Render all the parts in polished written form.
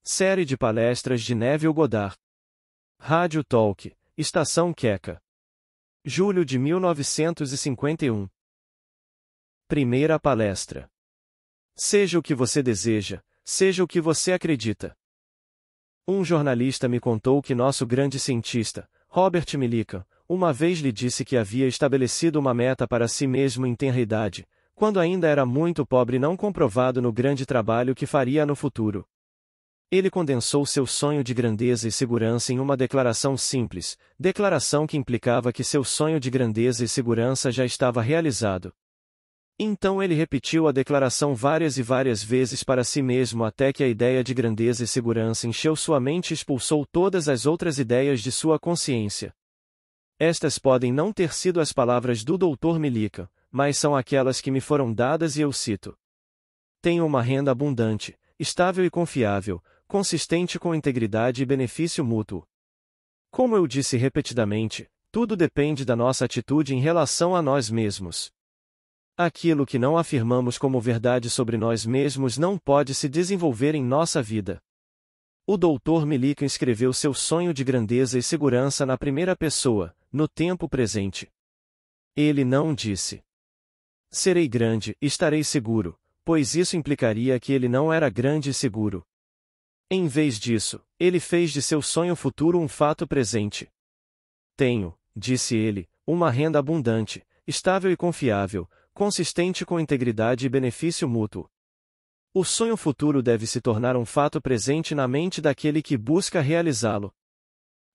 Série de palestras de Neville Goddard. Rádio Talk, Estação Queca. Julho de 1951. Primeira palestra. Seja o que você deseja, seja o que você acredita. Um jornalista me contou que nosso grande cientista, Robert Millikan, uma vez lhe disse que havia estabelecido uma meta para si mesmo em tenra idade, quando ainda era muito pobre, não comprovado no grande trabalho que faria no futuro. Ele condensou seu sonho de grandeza e segurança em uma declaração simples, declaração que implicava que seu sonho de grandeza e segurança já estava realizado. Então ele repetiu a declaração várias e várias vezes para si mesmo até que a ideia de grandeza e segurança encheu sua mente e expulsou todas as outras ideias de sua consciência. Estas podem não ter sido as palavras do Dr. Millikan, mas são aquelas que me foram dadas e eu cito. Tenho uma renda abundante, estável e confiável, consistente com integridade e benefício mútuo. Como eu disse repetidamente, tudo depende da nossa atitude em relação a nós mesmos. Aquilo que não afirmamos como verdade sobre nós mesmos não pode se desenvolver em nossa vida. O Dr. Millikan escreveu seu sonho de grandeza e segurança na primeira pessoa, no tempo presente. Ele não disse: serei grande, estarei seguro, pois isso implicaria que ele não era grande e seguro. Em vez disso, ele fez de seu sonho futuro um fato presente. Tenho, disse ele, uma renda abundante, estável e confiável, consistente com integridade e benefício mútuo. O sonho futuro deve se tornar um fato presente na mente daquele que busca realizá-lo.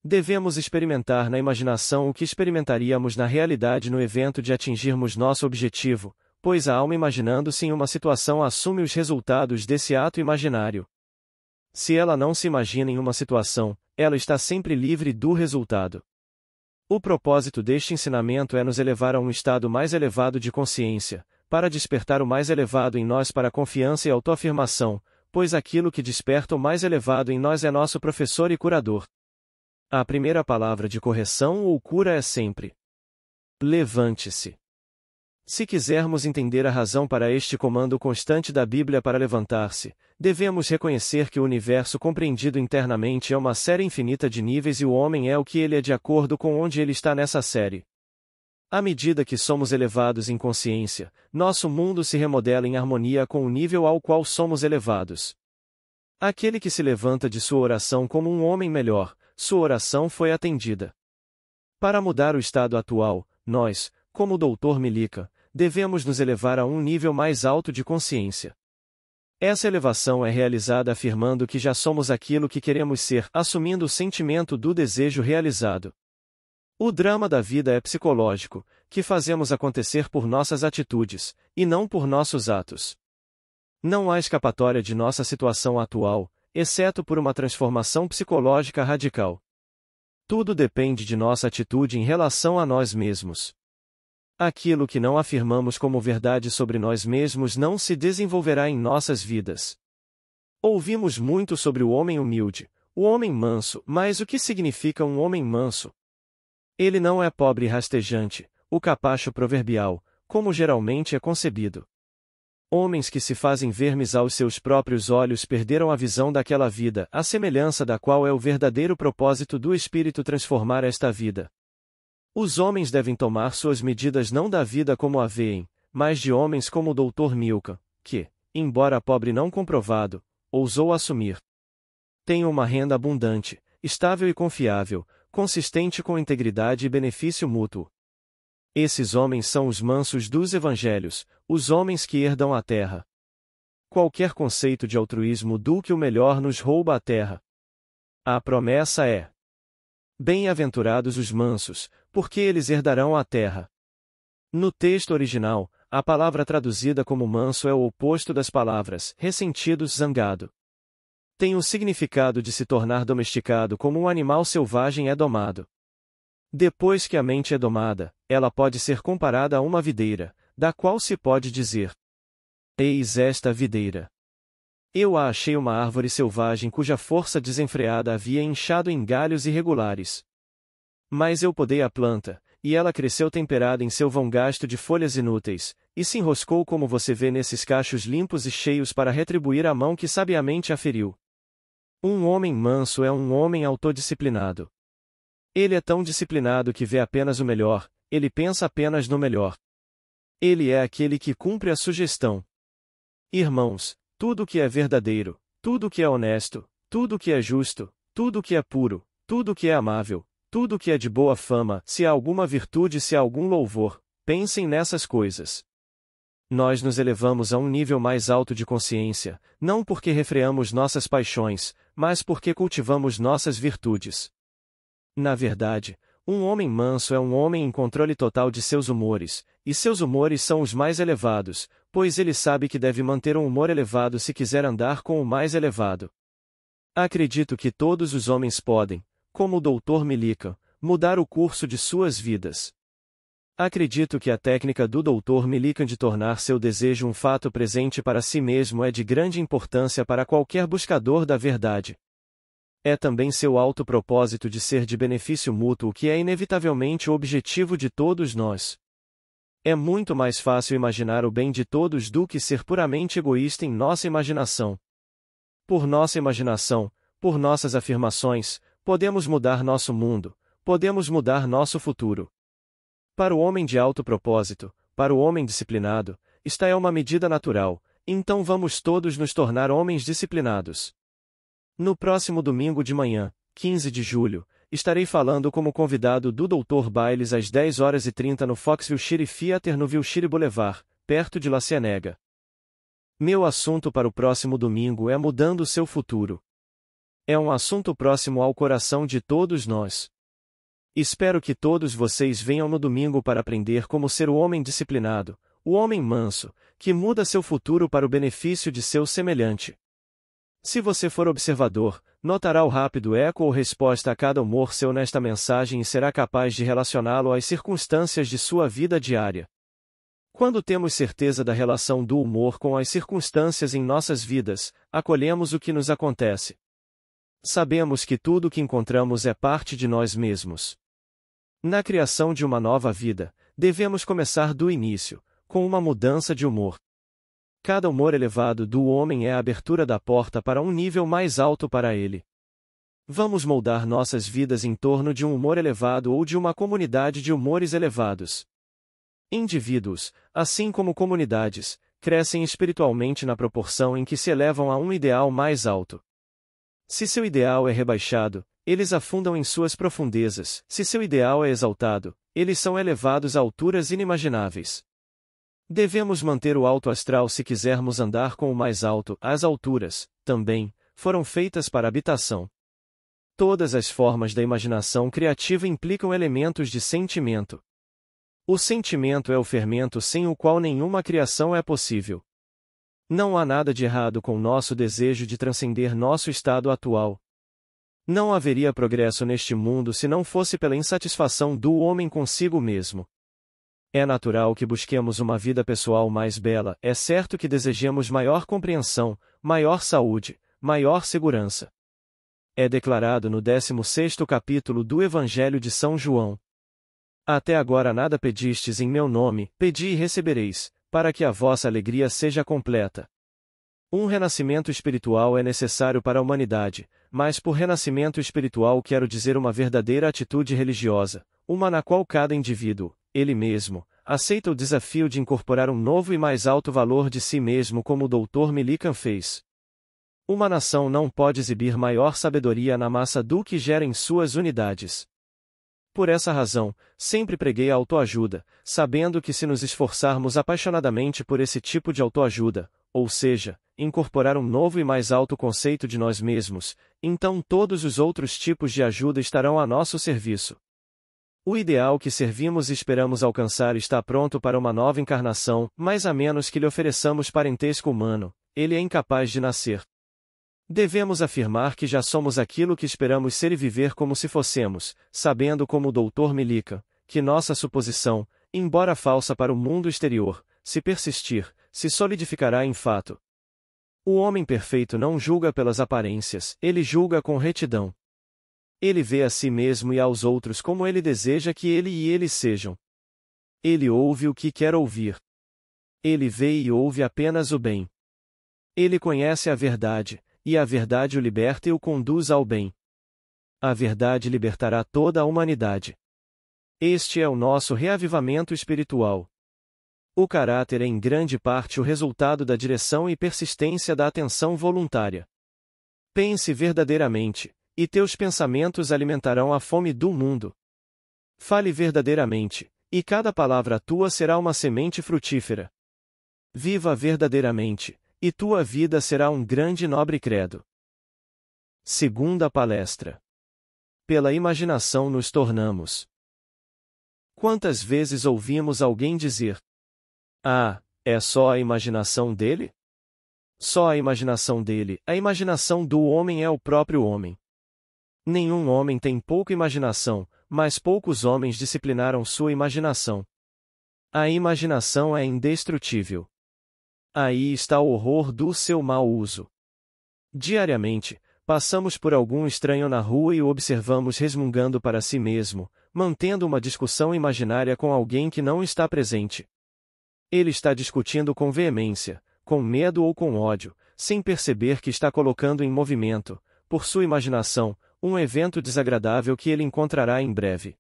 Devemos experimentar na imaginação o que experimentaríamos na realidade no evento de atingirmos nosso objetivo, pois a alma imaginando-se em uma situação assume os resultados desse ato imaginário. Se ela não se imagina em uma situação, ela está sempre livre do resultado. O propósito deste ensinamento é nos elevar a um estado mais elevado de consciência, para despertar o mais elevado em nós para a confiança e autoafirmação, pois aquilo que desperta o mais elevado em nós é nosso professor e curador. A primeira palavra de correção ou cura é sempre: levante-se. Se quisermos entender a razão para este comando constante da Bíblia para levantar-se, devemos reconhecer que o universo compreendido internamente é uma série infinita de níveis e o homem é o que ele é de acordo com onde ele está nessa série. À medida que somos elevados em consciência, nosso mundo se remodela em harmonia com o nível ao qual somos elevados. Aquele que se levanta de sua oração como um homem melhor, sua oração foi atendida. Para mudar o estado atual, nós, como o Dr. Millikan, devemos nos elevar a um nível mais alto de consciência. Essa elevação é realizada afirmando que já somos aquilo que queremos ser, assumindo o sentimento do desejo realizado. O drama da vida é psicológico, que fazemos acontecer por nossas atitudes, e não por nossos atos. Não há escapatória de nossa situação atual, exceto por uma transformação psicológica radical. Tudo depende de nossa atitude em relação a nós mesmos. Aquilo que não afirmamos como verdade sobre nós mesmos não se desenvolverá em nossas vidas. Ouvimos muito sobre o homem humilde, o homem manso, mas o que significa um homem manso? Ele não é pobre e rastejante, o capacho proverbial, como geralmente é concebido. Homens que se fazem vermes aos seus próprios olhos perderam a visão daquela vida, a semelhança da qual é o verdadeiro propósito do Espírito transformar esta vida. Os homens devem tomar suas medidas não da vida como a veem, mas de homens como o Dr. Millikan, que, embora pobre não comprovado, ousou assumir. Tenho uma renda abundante, estável e confiável, consistente com integridade e benefício mútuo. Esses homens são os mansos dos evangelhos, os homens que herdam a terra. Qualquer conceito de altruísmo do que o melhor nos rouba a terra. A promessa é: bem-aventurados os mansos, porque eles herdarão a terra. No texto original, a palavra traduzida como manso é o oposto das palavras ressentidos, zangado. Tem o significado de se tornar domesticado como um animal selvagem é domado. Depois que a mente é domada, ela pode ser comparada a uma videira, da qual se pode dizer: eis esta videira. Eu a achei uma árvore selvagem cuja força desenfreada havia inchado em galhos irregulares. Mas eu podei a planta, e ela cresceu temperada em seu vão gasto de folhas inúteis, e se enroscou como você vê nesses cachos limpos e cheios para retribuir a mão que sabiamente a feriu. Um homem manso é um homem autodisciplinado. Ele é tão disciplinado que vê apenas o melhor, ele pensa apenas no melhor. Ele é aquele que cumpre a sugestão. Irmãos, tudo que é verdadeiro, tudo que é honesto, tudo que é justo, tudo que é puro, tudo que é amável, tudo que é de boa fama, se há alguma virtude, se há algum louvor, pensem nessas coisas. Nós nos elevamos a um nível mais alto de consciência, não porque refreamos nossas paixões, mas porque cultivamos nossas virtudes. Na verdade, um homem manso é um homem em controle total de seus humores, e seus humores são os mais elevados, pois ele sabe que deve manter um humor elevado se quiser andar com o mais elevado. Acredito que todos os homens podem, como o Dr. Millikan, mudar o curso de suas vidas. Acredito que a técnica do Dr. Millikan de tornar seu desejo um fato presente para si mesmo é de grande importância para qualquer buscador da verdade. É também seu alto propósito de ser de benefício mútuo que é inevitavelmente o objetivo de todos nós. É muito mais fácil imaginar o bem de todos do que ser puramente egoísta em nossa imaginação. Por nossa imaginação, por nossas afirmações, podemos mudar nosso mundo, podemos mudar nosso futuro. Para o homem de alto propósito, para o homem disciplinado, esta é uma medida natural, então vamos todos nos tornar homens disciplinados. No próximo domingo de manhã, 15 de julho, estarei falando como convidado do Dr. Bailes às 10h30 no Foxville City Theater no Wilshire Boulevard, perto de La Cienega. Meu assunto para o próximo domingo é mudando seu futuro. É um assunto próximo ao coração de todos nós. Espero que todos vocês venham no domingo para aprender como ser o homem disciplinado, o homem manso, que muda seu futuro para o benefício de seu semelhante. Se você for observador, notará o rápido eco ou resposta a cada humor seu nesta mensagem e será capaz de relacioná-lo às circunstâncias de sua vida diária. Quando temos certeza da relação do humor com as circunstâncias em nossas vidas, acolhemos o que nos acontece. Sabemos que tudo o que encontramos é parte de nós mesmos. Na criação de uma nova vida, devemos começar do início, com uma mudança de humor. Cada humor elevado do homem é a abertura da porta para um nível mais alto para ele. Vamos moldar nossas vidas em torno de um humor elevado ou de uma comunidade de humores elevados. Indivíduos, assim como comunidades, crescem espiritualmente na proporção em que se elevam a um ideal mais alto. Se seu ideal é rebaixado, eles afundam em suas profundezas. Se seu ideal é exaltado, eles são elevados a alturas inimagináveis. Devemos manter o alto astral se quisermos andar com o mais alto. As alturas, também, foram feitas para habitação. Todas as formas da imaginação criativa implicam elementos de sentimento. O sentimento é o fermento sem o qual nenhuma criação é possível. Não há nada de errado com nosso desejo de transcender nosso estado atual. Não haveria progresso neste mundo se não fosse pela insatisfação do homem consigo mesmo. É natural que busquemos uma vida pessoal mais bela, é certo que desejemos maior compreensão, maior saúde, maior segurança. É declarado no 16º capítulo do Evangelho de São João. Até agora nada pedistes em meu nome, pedi e recebereis, para que a vossa alegria seja completa. Um renascimento espiritual é necessário para a humanidade, mas por renascimento espiritual quero dizer uma verdadeira atitude religiosa, uma na qual cada indivíduo, ele mesmo, aceita o desafio de incorporar um novo e mais alto valor de si mesmo como o Dr. Millikan fez. Uma nação não pode exibir maior sabedoria na massa do que gera em suas unidades. Por essa razão, sempre preguei a autoajuda, sabendo que se nos esforçarmos apaixonadamente por esse tipo de autoajuda, ou seja, incorporar um novo e mais alto conceito de nós mesmos, então todos os outros tipos de ajuda estarão a nosso serviço. O ideal que servimos e esperamos alcançar está pronto para uma nova encarnação, mas a menos que lhe ofereçamos parentesco humano, ele é incapaz de nascer. Devemos afirmar que já somos aquilo que esperamos ser e viver como se fossemos, sabendo como o Dr. Millikan, que nossa suposição, embora falsa para o mundo exterior, se persistir, se solidificará em fato. O homem perfeito não julga pelas aparências, ele julga com retidão. Ele vê a si mesmo e aos outros como ele deseja que ele e eles sejam. Ele ouve o que quer ouvir. Ele vê e ouve apenas o bem. Ele conhece a verdade, e a verdade o liberta e o conduz ao bem. A verdade libertará toda a humanidade. Este é o nosso reavivamento espiritual. O caráter é em grande parte o resultado da direção e persistência da atenção voluntária. Pense verdadeiramente, e teus pensamentos alimentarão a fome do mundo. Fale verdadeiramente, e cada palavra tua será uma semente frutífera. Viva verdadeiramente, e tua vida será um grande e nobre credo. Segunda palestra. Pela imaginação nos tornamos. Quantas vezes ouvimos alguém dizer: "Ah, é só a imaginação dele?" Só a imaginação dele, a imaginação do homem é o próprio homem. Nenhum homem tem pouca imaginação, mas poucos homens disciplinaram sua imaginação. A imaginação é indestrutível. Aí está o horror do seu mau uso. Diariamente, passamos por algum estranho na rua e o observamos resmungando para si mesmo, mantendo uma discussão imaginária com alguém que não está presente. Ele está discutindo com veemência, com medo ou com ódio, sem perceber que está colocando em movimento, por sua imaginação, um evento desagradável que ele encontrará em breve.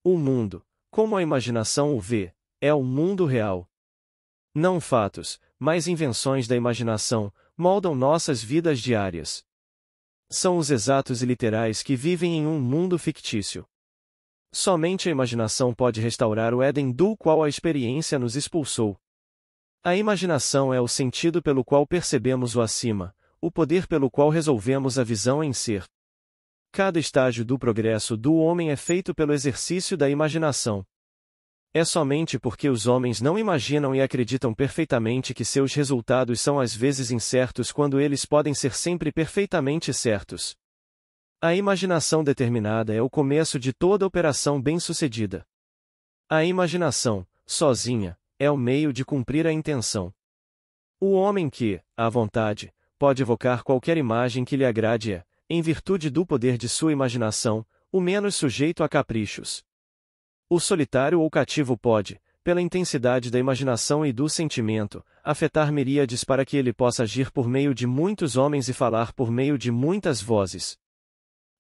O mundo, como a imaginação o vê, é o mundo real. Não fatos, mas invenções da imaginação, moldam nossas vidas diárias. São os exatos e literais que vivem em um mundo fictício. Somente a imaginação pode restaurar o Éden do qual a experiência nos expulsou. A imaginação é o sentido pelo qual percebemos o acima, o poder pelo qual resolvemos a visão em ser. Cada estágio do progresso do homem é feito pelo exercício da imaginação. É somente porque os homens não imaginam e acreditam perfeitamente que seus resultados são às vezes incertos quando eles podem ser sempre perfeitamente certos. A imaginação determinada é o começo de toda operação bem-sucedida. A imaginação, sozinha, é o meio de cumprir a intenção. O homem que, à vontade, pode evocar qualquer imagem que lhe agrade é, em virtude do poder de sua imaginação, o menos sujeito a caprichos. O solitário ou cativo pode, pela intensidade da imaginação e do sentimento, afetar miríades para que ele possa agir por meio de muitos homens e falar por meio de muitas vozes.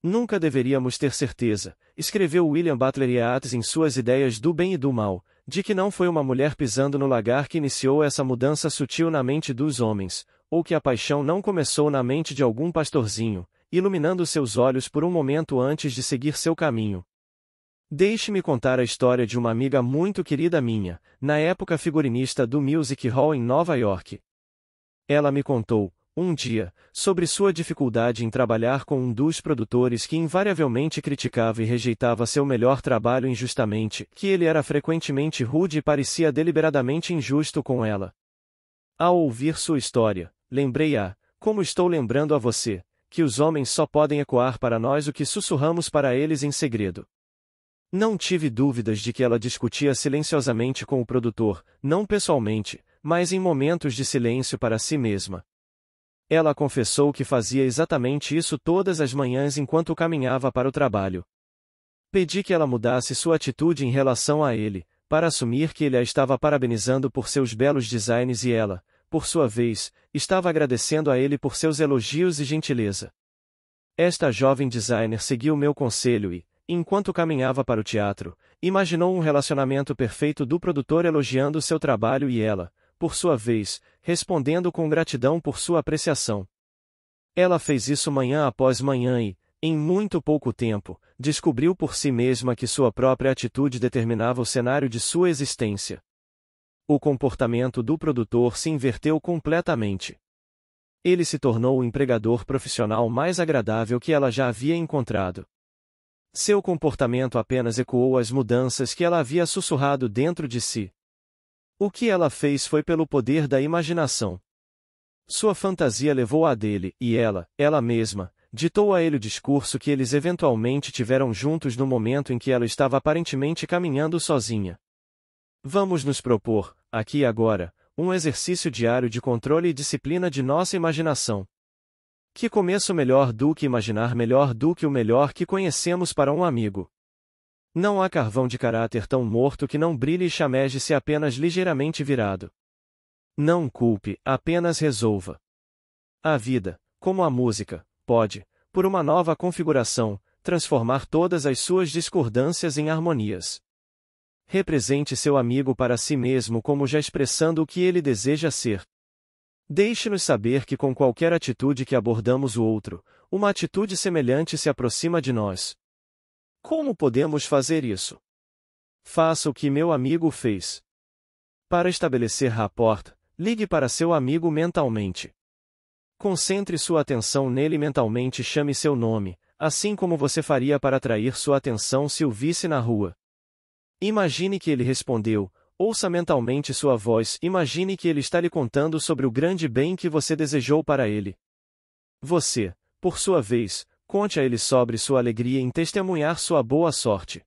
Nunca deveríamos ter certeza, escreveu William Butler Yeats em suas Ideias do Bem e do Mal, de que não foi uma mulher pisando no lagar que iniciou essa mudança sutil na mente dos homens, ou que a paixão não começou na mente de algum pastorzinho, iluminando seus olhos por um momento antes de seguir seu caminho. Deixe-me contar a história de uma amiga muito querida minha, na época figurinista do Music Hall em Nova York. Ela me contou, um dia, sobre sua dificuldade em trabalhar com um dos produtores que invariavelmente criticava e rejeitava seu melhor trabalho injustamente, que ele era frequentemente rude e parecia deliberadamente injusto com ela. Ao ouvir sua história, lembrei-a, como estou lembrando a você, que os homens só podem ecoar para nós o que sussurramos para eles em segredo. Não tive dúvidas de que ela discutia silenciosamente com o produtor, não pessoalmente, mas em momentos de silêncio para si mesma. Ela confessou que fazia exatamente isso todas as manhãs enquanto caminhava para o trabalho. Pedi que ela mudasse sua atitude em relação a ele, para assumir que ele a estava parabenizando por seus belos designs e ela, por sua vez, estava agradecendo a ele por seus elogios e gentileza. Esta jovem designer seguiu meu conselho e, enquanto caminhava para o teatro, imaginou um relacionamento perfeito do produtor elogiando seu trabalho e ela, por sua vez, respondendo com gratidão por sua apreciação. Ela fez isso manhã após manhã e, em muito pouco tempo, descobriu por si mesma que sua própria atitude determinava o cenário de sua existência. O comportamento do produtor se inverteu completamente. Ele se tornou o empregador profissional mais agradável que ela já havia encontrado. Seu comportamento apenas ecoou as mudanças que ela havia sussurrado dentro de si. O que ela fez foi pelo poder da imaginação. Sua fantasia levou a dele, e ela mesma, ditou a ele o discurso que eles eventualmente tiveram juntos no momento em que ela estava aparentemente caminhando sozinha. Vamos nos propor, aqui e agora, um exercício diário de controle e disciplina de nossa imaginação. Que começo melhor do que imaginar melhor do que o melhor que conhecemos para um amigo. Não há carvão de caráter tão morto que não brilhe e chameje-se apenas ligeiramente virado. Não culpe, apenas resolva. A vida, Como a música, pode, por uma nova configuração, transformar todas as suas discordâncias em harmonias. Represente seu amigo para si mesmo como já expressando o que ele deseja ser. Deixe-nos saber que com qualquer atitude que abordamos o outro, uma atitude semelhante se aproxima de nós. Como podemos fazer isso? Faça o que meu amigo fez. Para estabelecer rapport, ligue para seu amigo mentalmente. Concentre sua atenção nele mentalmente e chame seu nome, assim como você faria para atrair sua atenção se o visse na rua. Imagine que ele respondeu, ouça mentalmente sua voz, imagine que ele está lhe contando sobre o grande bem que você desejou para ele. Você, por sua vez, conte a ele sobre sua alegria em testemunhar sua boa sorte.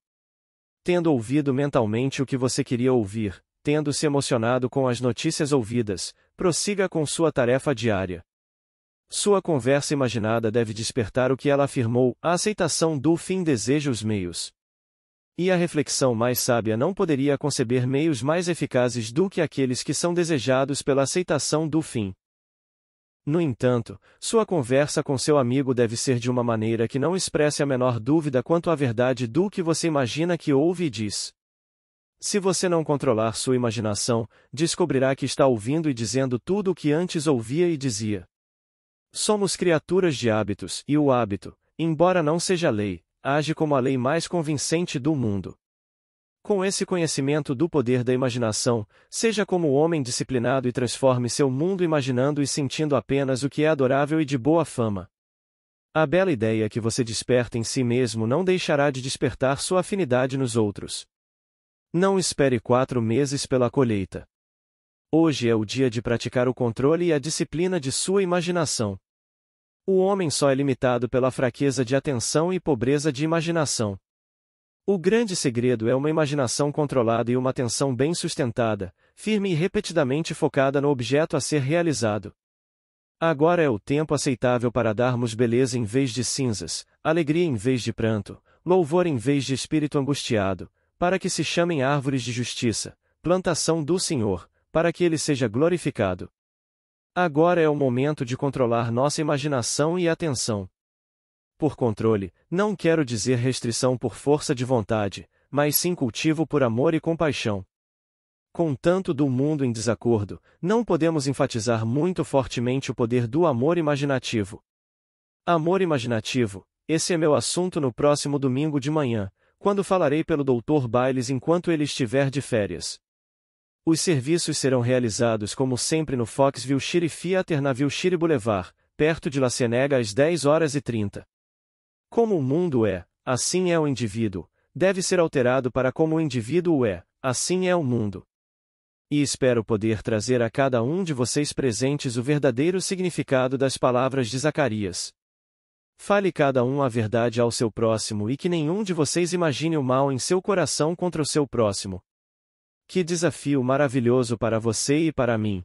Tendo ouvido mentalmente o que você queria ouvir, tendo se emocionado com as notícias ouvidas, prossiga com sua tarefa diária. Sua conversa imaginada deve despertar o que ela afirmou, a aceitação do fim deseja os meios. E a reflexão mais sábia não poderia conceber meios mais eficazes do que aqueles que são desejados pela aceitação do fim. No entanto, sua conversa com seu amigo deve ser de uma maneira que não expresse a menor dúvida quanto à verdade do que você imagina que ouve e diz. Se você não controlar sua imaginação, descobrirá que está ouvindo e dizendo tudo o que antes ouvia e dizia. Somos criaturas de hábitos, e o hábito, embora não seja lei, age como a lei mais convincente do mundo. Com esse conhecimento do poder da imaginação, seja como o homem disciplinado e transforme seu mundo imaginando e sentindo apenas o que é adorável e de boa fama. A bela ideia que você desperta em si mesmo não deixará de despertar sua afinidade nos outros. Não espere 4 meses pela colheita. Hoje é o dia de praticar o controle e a disciplina de sua imaginação. O homem só é limitado pela fraqueza de atenção e pobreza de imaginação. O grande segredo é uma imaginação controlada e uma atenção bem sustentada, firme e repetidamente focada no objeto a ser realizado. Agora é o tempo aceitável para darmos beleza em vez de cinzas, alegria em vez de pranto, louvor em vez de espírito angustiado, para que se chamem árvores de justiça, plantação do Senhor, para que ele seja glorificado. Agora é o momento de controlar nossa imaginação e atenção. Por controle, não quero dizer restrição por força de vontade, mas sim cultivo por amor e compaixão. Com tanto do mundo em desacordo, não podemos enfatizar muito fortemente o poder do amor imaginativo. Amor imaginativo, esse é meu assunto no próximo domingo de manhã, quando falarei pelo Dr. Bailes enquanto ele estiver de férias. Os serviços serão realizados como sempre no Foxville City Theater na Wilshire Boulevard, perto de La Cienega às 10h30. Como o mundo é, assim é o indivíduo, deve ser alterado para como o indivíduo é, assim é o mundo. E espero poder trazer a cada um de vocês presentes o verdadeiro significado das palavras de Zacarias. Fale cada um a verdade ao seu próximo e que nenhum de vocês imagine o mal em seu coração contra o seu próximo. Que desafio maravilhoso para você e para mim.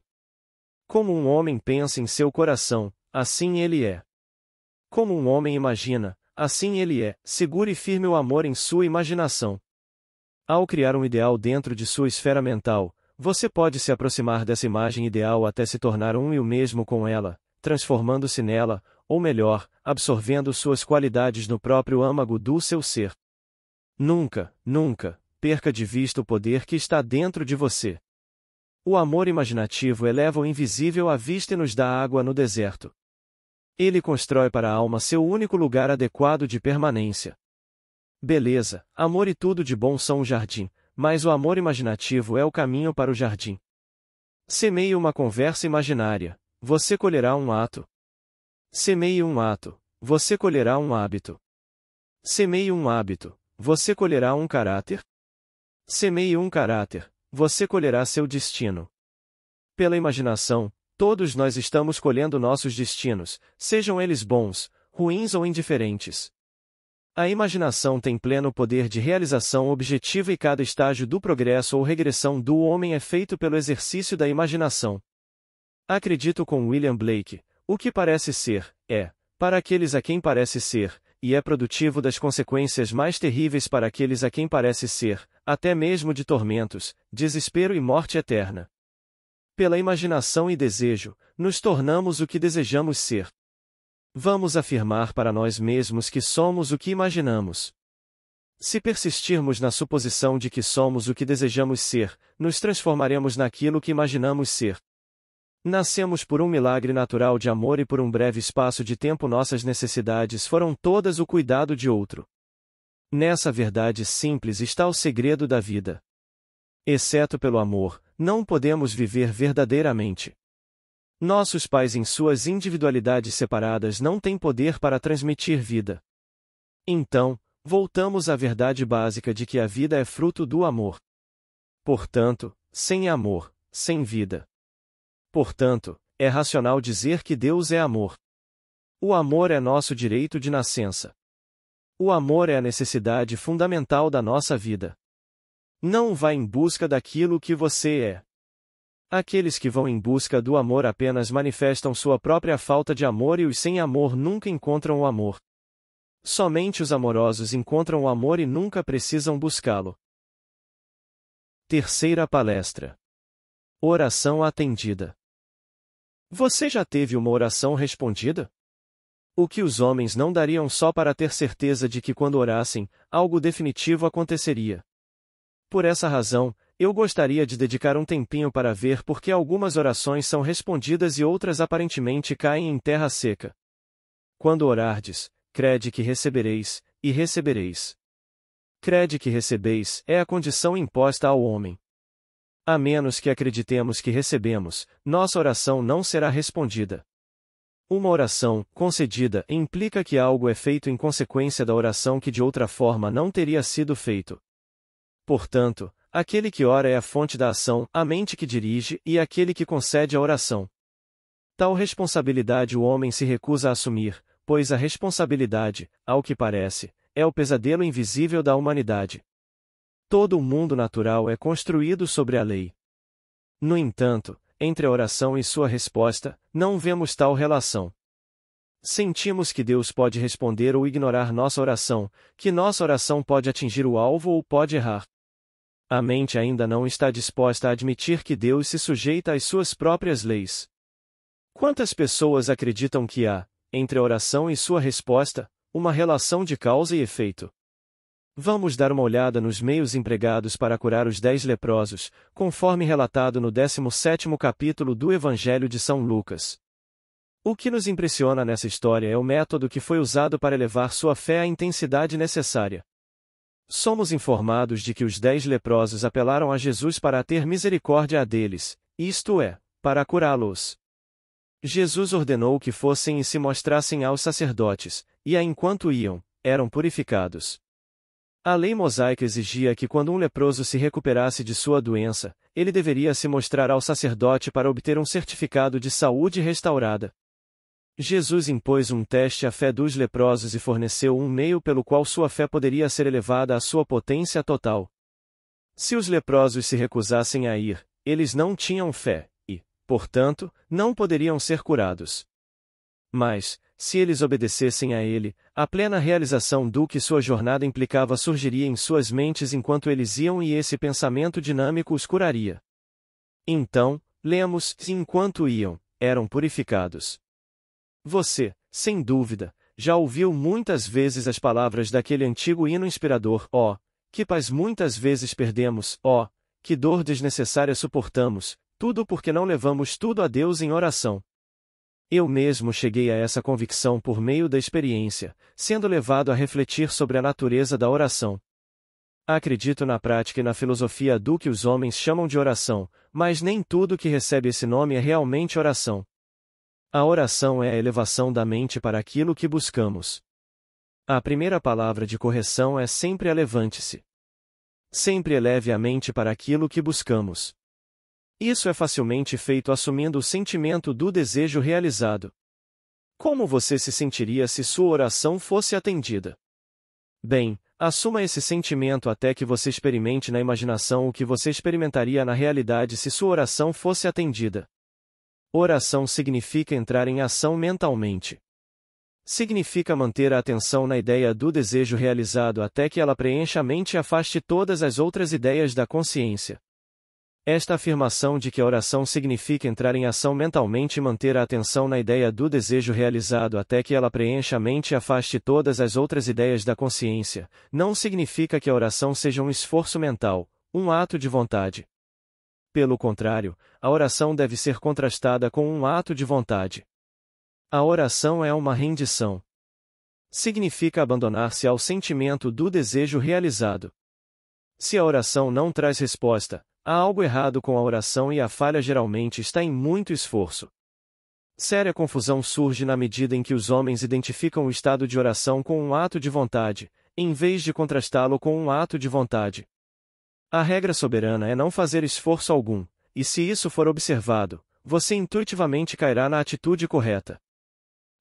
Como um homem pensa em seu coração, assim ele é. Como um homem imagina, assim ele é. Segure firme o amor em sua imaginação. Ao criar um ideal dentro de sua esfera mental, você pode se aproximar dessa imagem ideal até se tornar um e o mesmo com ela, transformando-se nela, ou melhor, absorvendo suas qualidades no próprio âmago do seu ser. Nunca, nunca, perca de vista o poder que está dentro de você. O amor imaginativo eleva o invisível à vista e nos dá água no deserto. Ele constrói para a alma seu único lugar adequado de permanência. Beleza, amor e tudo de bom são o jardim, mas o amor imaginativo é o caminho para o jardim. Semeie uma conversa imaginária, você colherá um ato. Semeie um ato, você colherá um hábito. Semeie um hábito, você colherá um caráter. Semeie um caráter, você colherá seu destino. Pela imaginação, todos nós estamos colhendo nossos destinos, sejam eles bons, ruins ou indiferentes. A imaginação tem pleno poder de realização objetiva e cada estágio do progresso ou regressão do homem é feito pelo exercício da imaginação. Acredito com William Blake, o que parece ser, é, para aqueles a quem parece ser, e é produtivo das consequências mais terríveis para aqueles a quem parece ser, até mesmo de tormentos, desespero e morte eterna. Pela imaginação e desejo, nos tornamos o que desejamos ser. Vamos afirmar para nós mesmos que somos o que imaginamos. Se persistirmos na suposição de que somos o que desejamos ser, nos transformaremos naquilo que imaginamos ser. Nascemos por um milagre natural de amor e por um breve espaço de tempo nossas necessidades foram todas o cuidado de outro. Nessa verdade simples está o segredo da vida. Exceto pelo amor, não podemos viver verdadeiramente. Nossos pais em suas individualidades separadas não têm poder para transmitir vida. Então, voltamos à verdade básica de que a vida é fruto do amor. Portanto, sem amor, sem vida. Portanto, é racional dizer que Deus é amor. O amor é nosso direito de nascença. O amor é a necessidade fundamental da nossa vida. Não vá em busca daquilo que você é. Aqueles que vão em busca do amor apenas manifestam sua própria falta de amor e os sem amor nunca encontram o amor. Somente os amorosos encontram o amor e nunca precisam buscá-lo. Terceira palestra. Oração atendida. Você já teve uma oração respondida? O que os homens não dariam só para ter certeza de que quando orassem, algo definitivo aconteceria. Por essa razão, eu gostaria de dedicar um tempinho para ver por que algumas orações são respondidas e outras aparentemente caem em terra seca. Quando orardes, crede que recebereis, e recebereis. Crede que recebeis é a condição imposta ao homem. A menos que acreditemos que recebemos, nossa oração não será respondida. Uma oração concedida implica que algo é feito em consequência da oração que de outra forma não teria sido feito. Portanto, aquele que ora é a fonte da ação, a mente que dirige e aquele que concede a oração. Tal responsabilidade o homem se recusa a assumir, pois a responsabilidade, ao que parece, é o pesadelo invisível da humanidade. Todo o mundo natural é construído sobre a lei. No entanto, entre a oração e sua resposta, não vemos tal relação. Sentimos que Deus pode responder ou ignorar nossa oração, que nossa oração pode atingir o alvo ou pode errar. A mente ainda não está disposta a admitir que Deus se sujeita às suas próprias leis. Quantas pessoas acreditam que há, entre a oração e sua resposta, uma relação de causa e efeito? Vamos dar uma olhada nos meios empregados para curar os 10 leprosos, conforme relatado no 17º capítulo do Evangelho de São Lucas. O que nos impressiona nessa história é o método que foi usado para elevar sua fé à intensidade necessária. Somos informados de que os 10 leprosos apelaram a Jesus para ter misericórdia deles, isto é, para curá-los. Jesus ordenou que fossem e se mostrassem aos sacerdotes, e enquanto iam, eram purificados. A lei mosaica exigia que quando um leproso se recuperasse de sua doença, ele deveria se mostrar ao sacerdote para obter um certificado de saúde restaurada. Jesus impôs um teste à fé dos leprosos e forneceu um meio pelo qual sua fé poderia ser elevada à sua potência total. Se os leprosos se recusassem a ir, eles não tinham fé, e, portanto, não poderiam ser curados. Mas, se eles obedecessem a ele, a plena realização do que sua jornada implicava surgiria em suas mentes enquanto eles iam e esse pensamento dinâmico os curaria. Então, lemos, enquanto iam, eram purificados. Você, sem dúvida, já ouviu muitas vezes as palavras daquele antigo hino inspirador: ó, que paz muitas vezes perdemos, ó, que dor desnecessária suportamos, tudo porque não levamos tudo a Deus em oração. Eu mesmo cheguei a essa convicção por meio da experiência, sendo levado a refletir sobre a natureza da oração. Acredito na prática e na filosofia do que os homens chamam de oração, mas nem tudo que recebe esse nome é realmente oração. A oração é a elevação da mente para aquilo que buscamos. A primeira palavra de correção é sempre levante-se. Sempre eleve a mente para aquilo que buscamos. Isso é facilmente feito assumindo o sentimento do desejo realizado. Como você se sentiria se sua oração fosse atendida? Bem, assuma esse sentimento até que você experimente na imaginação o que você experimentaria na realidade se sua oração fosse atendida. Oração significa entrar em ação mentalmente. Significa manter a atenção na ideia do desejo realizado até que ela preencha a mente e afaste todas as outras ideias da consciência. Esta afirmação de que a oração significa entrar em ação mentalmente e manter a atenção na ideia do desejo realizado até que ela preencha a mente e afaste todas as outras ideias da consciência, não significa que a oração seja um esforço mental, um ato de vontade. Pelo contrário, a oração deve ser contrastada com um ato de vontade. A oração é uma rendição. Significa abandonar-se ao sentimento do desejo realizado. Se a oração não traz resposta, há algo errado com a oração e a falha geralmente está em muito esforço. Séria confusão surge na medida em que os homens identificam o estado de oração com um ato de vontade, em vez de contrastá-lo com um ato de vontade. A regra soberana é não fazer esforço algum, e se isso for observado, você intuitivamente cairá na atitude correta.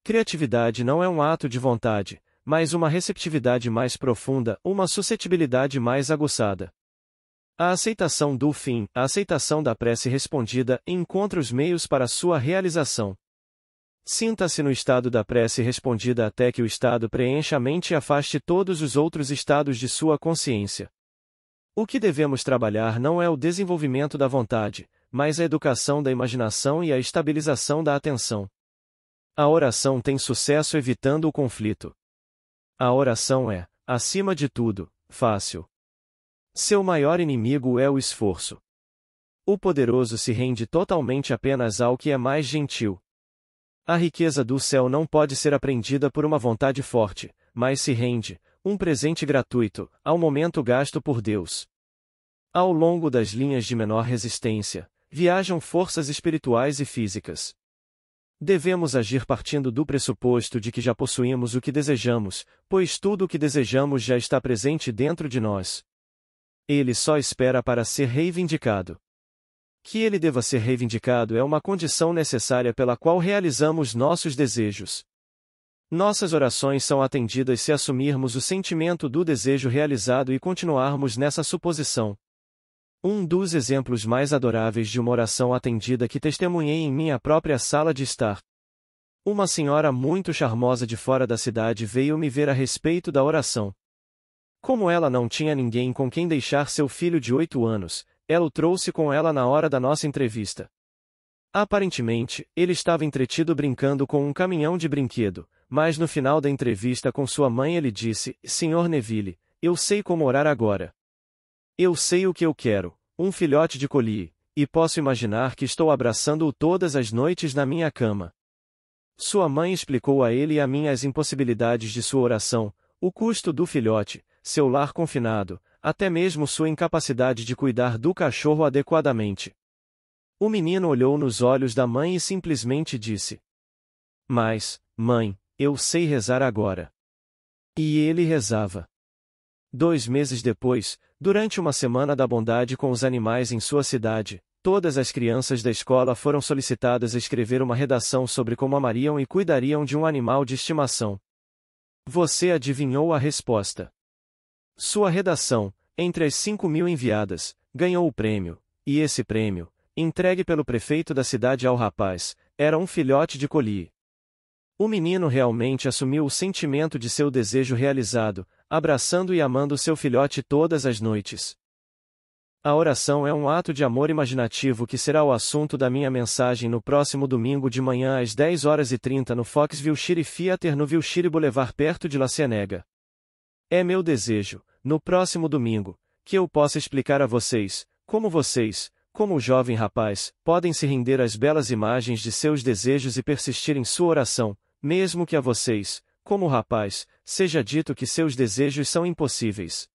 Criatividade não é um ato de vontade, mas uma receptividade mais profunda, uma suscetibilidade mais aguçada. A aceitação do fim, a aceitação da prece respondida, encontra os meios para sua realização. Sinta-se no estado da prece respondida até que o estado preencha a mente e afaste todos os outros estados de sua consciência. O que devemos trabalhar não é o desenvolvimento da vontade, mas a educação da imaginação e a estabilização da atenção. A oração tem sucesso evitando o conflito. A oração é, acima de tudo, fácil. Seu maior inimigo é o esforço. O poderoso se rende totalmente apenas ao que é mais gentil. A riqueza do céu não pode ser apreendida por uma vontade forte, mas se rende, um presente gratuito, ao momento gasto por Deus. Ao longo das linhas de menor resistência, viajam forças espirituais e físicas. Devemos agir partindo do pressuposto de que já possuímos o que desejamos, pois tudo o que desejamos já está presente dentro de nós. Ele só espera para ser reivindicado. Que ele deva ser reivindicado é uma condição necessária pela qual realizamos nossos desejos. Nossas orações são atendidas se assumirmos o sentimento do desejo realizado e continuarmos nessa suposição. Um dos exemplos mais adoráveis de uma oração atendida que testemunhei em minha própria sala de estar. Uma senhora muito charmosa de fora da cidade veio me ver a respeito da oração. Como ela não tinha ninguém com quem deixar seu filho de 8 anos, ela o trouxe com ela na hora da nossa entrevista. Aparentemente, ele estava entretido brincando com um caminhão de brinquedo, mas no final da entrevista com sua mãe ele disse: Sr. Neville, eu sei como orar agora. Eu sei o que eu quero, um filhote de collie, e posso imaginar que estou abraçando-o todas as noites na minha cama. Sua mãe explicou a ele e a mim as impossibilidades de sua oração, o custo do filhote, seu lar confinado, até mesmo sua incapacidade de cuidar do cachorro adequadamente. O menino olhou nos olhos da mãe e simplesmente disse: Mas, mãe, eu sei rezar agora. E ele rezava. 2 meses depois, durante uma semana da bondade com os animais em sua cidade, todas as crianças da escola foram solicitadas a escrever uma redação sobre como amariam e cuidariam de um animal de estimação. Você adivinhou a resposta. Sua redação, entre as 5.000 enviadas, ganhou o prêmio, e esse prêmio, entregue pelo prefeito da cidade ao rapaz, era um filhote de collie. O menino realmente assumiu o sentimento de seu desejo realizado, abraçando e amando seu filhote todas as noites. A oração é um ato de amor imaginativo que será o assunto da minha mensagem no próximo domingo de manhã às 10h30 no Foxville Theater no Wilshire Boulevard perto de La Cienega. É meu desejo, no próximo domingo, que eu possa explicar a vocês, como o jovem rapaz, podem se render às belas imagens de seus desejos e persistir em sua oração, mesmo que a vocês, como o rapaz, seja dito que seus desejos são impossíveis.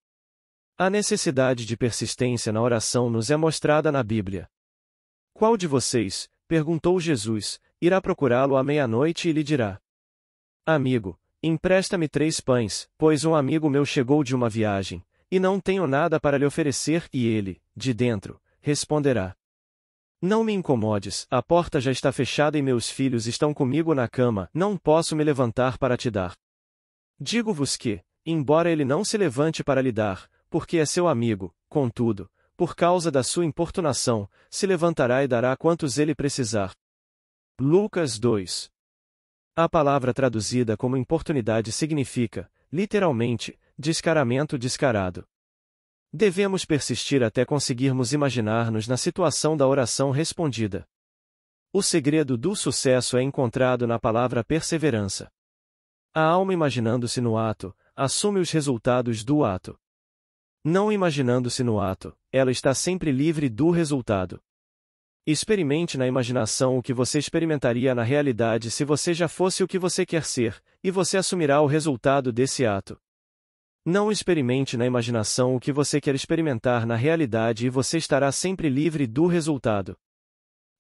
A necessidade de persistência na oração nos é mostrada na Bíblia. Qual de vocês, perguntou Jesus, irá procurá-lo à meia-noite e lhe dirá: Amigo, empresta-me 3 pães, pois um amigo meu chegou de uma viagem, e não tenho nada para lhe oferecer, e ele, de dentro, responderá: Não me incomodes, a porta já está fechada e meus filhos estão comigo na cama, não posso me levantar para te dar. Digo-vos que, embora ele não se levante para lhe dar, porque é seu amigo, contudo, por causa da sua importunação, se levantará e dará quantos ele precisar. Lucas 2. A palavra traduzida como importunidade significa, literalmente, descaramento descarado. Devemos persistir até conseguirmos imaginar-nos na situação da oração respondida. O segredo do sucesso é encontrado na palavra perseverança. A alma, imaginando-se no ato, assume os resultados do ato. Não imaginando-se no ato, ela está sempre livre do resultado. Experimente na imaginação o que você experimentaria na realidade se você já fosse o que você quer ser, e você assumirá o resultado desse ato. Não experimente na imaginação o que você quer experimentar na realidade e você estará sempre livre do resultado.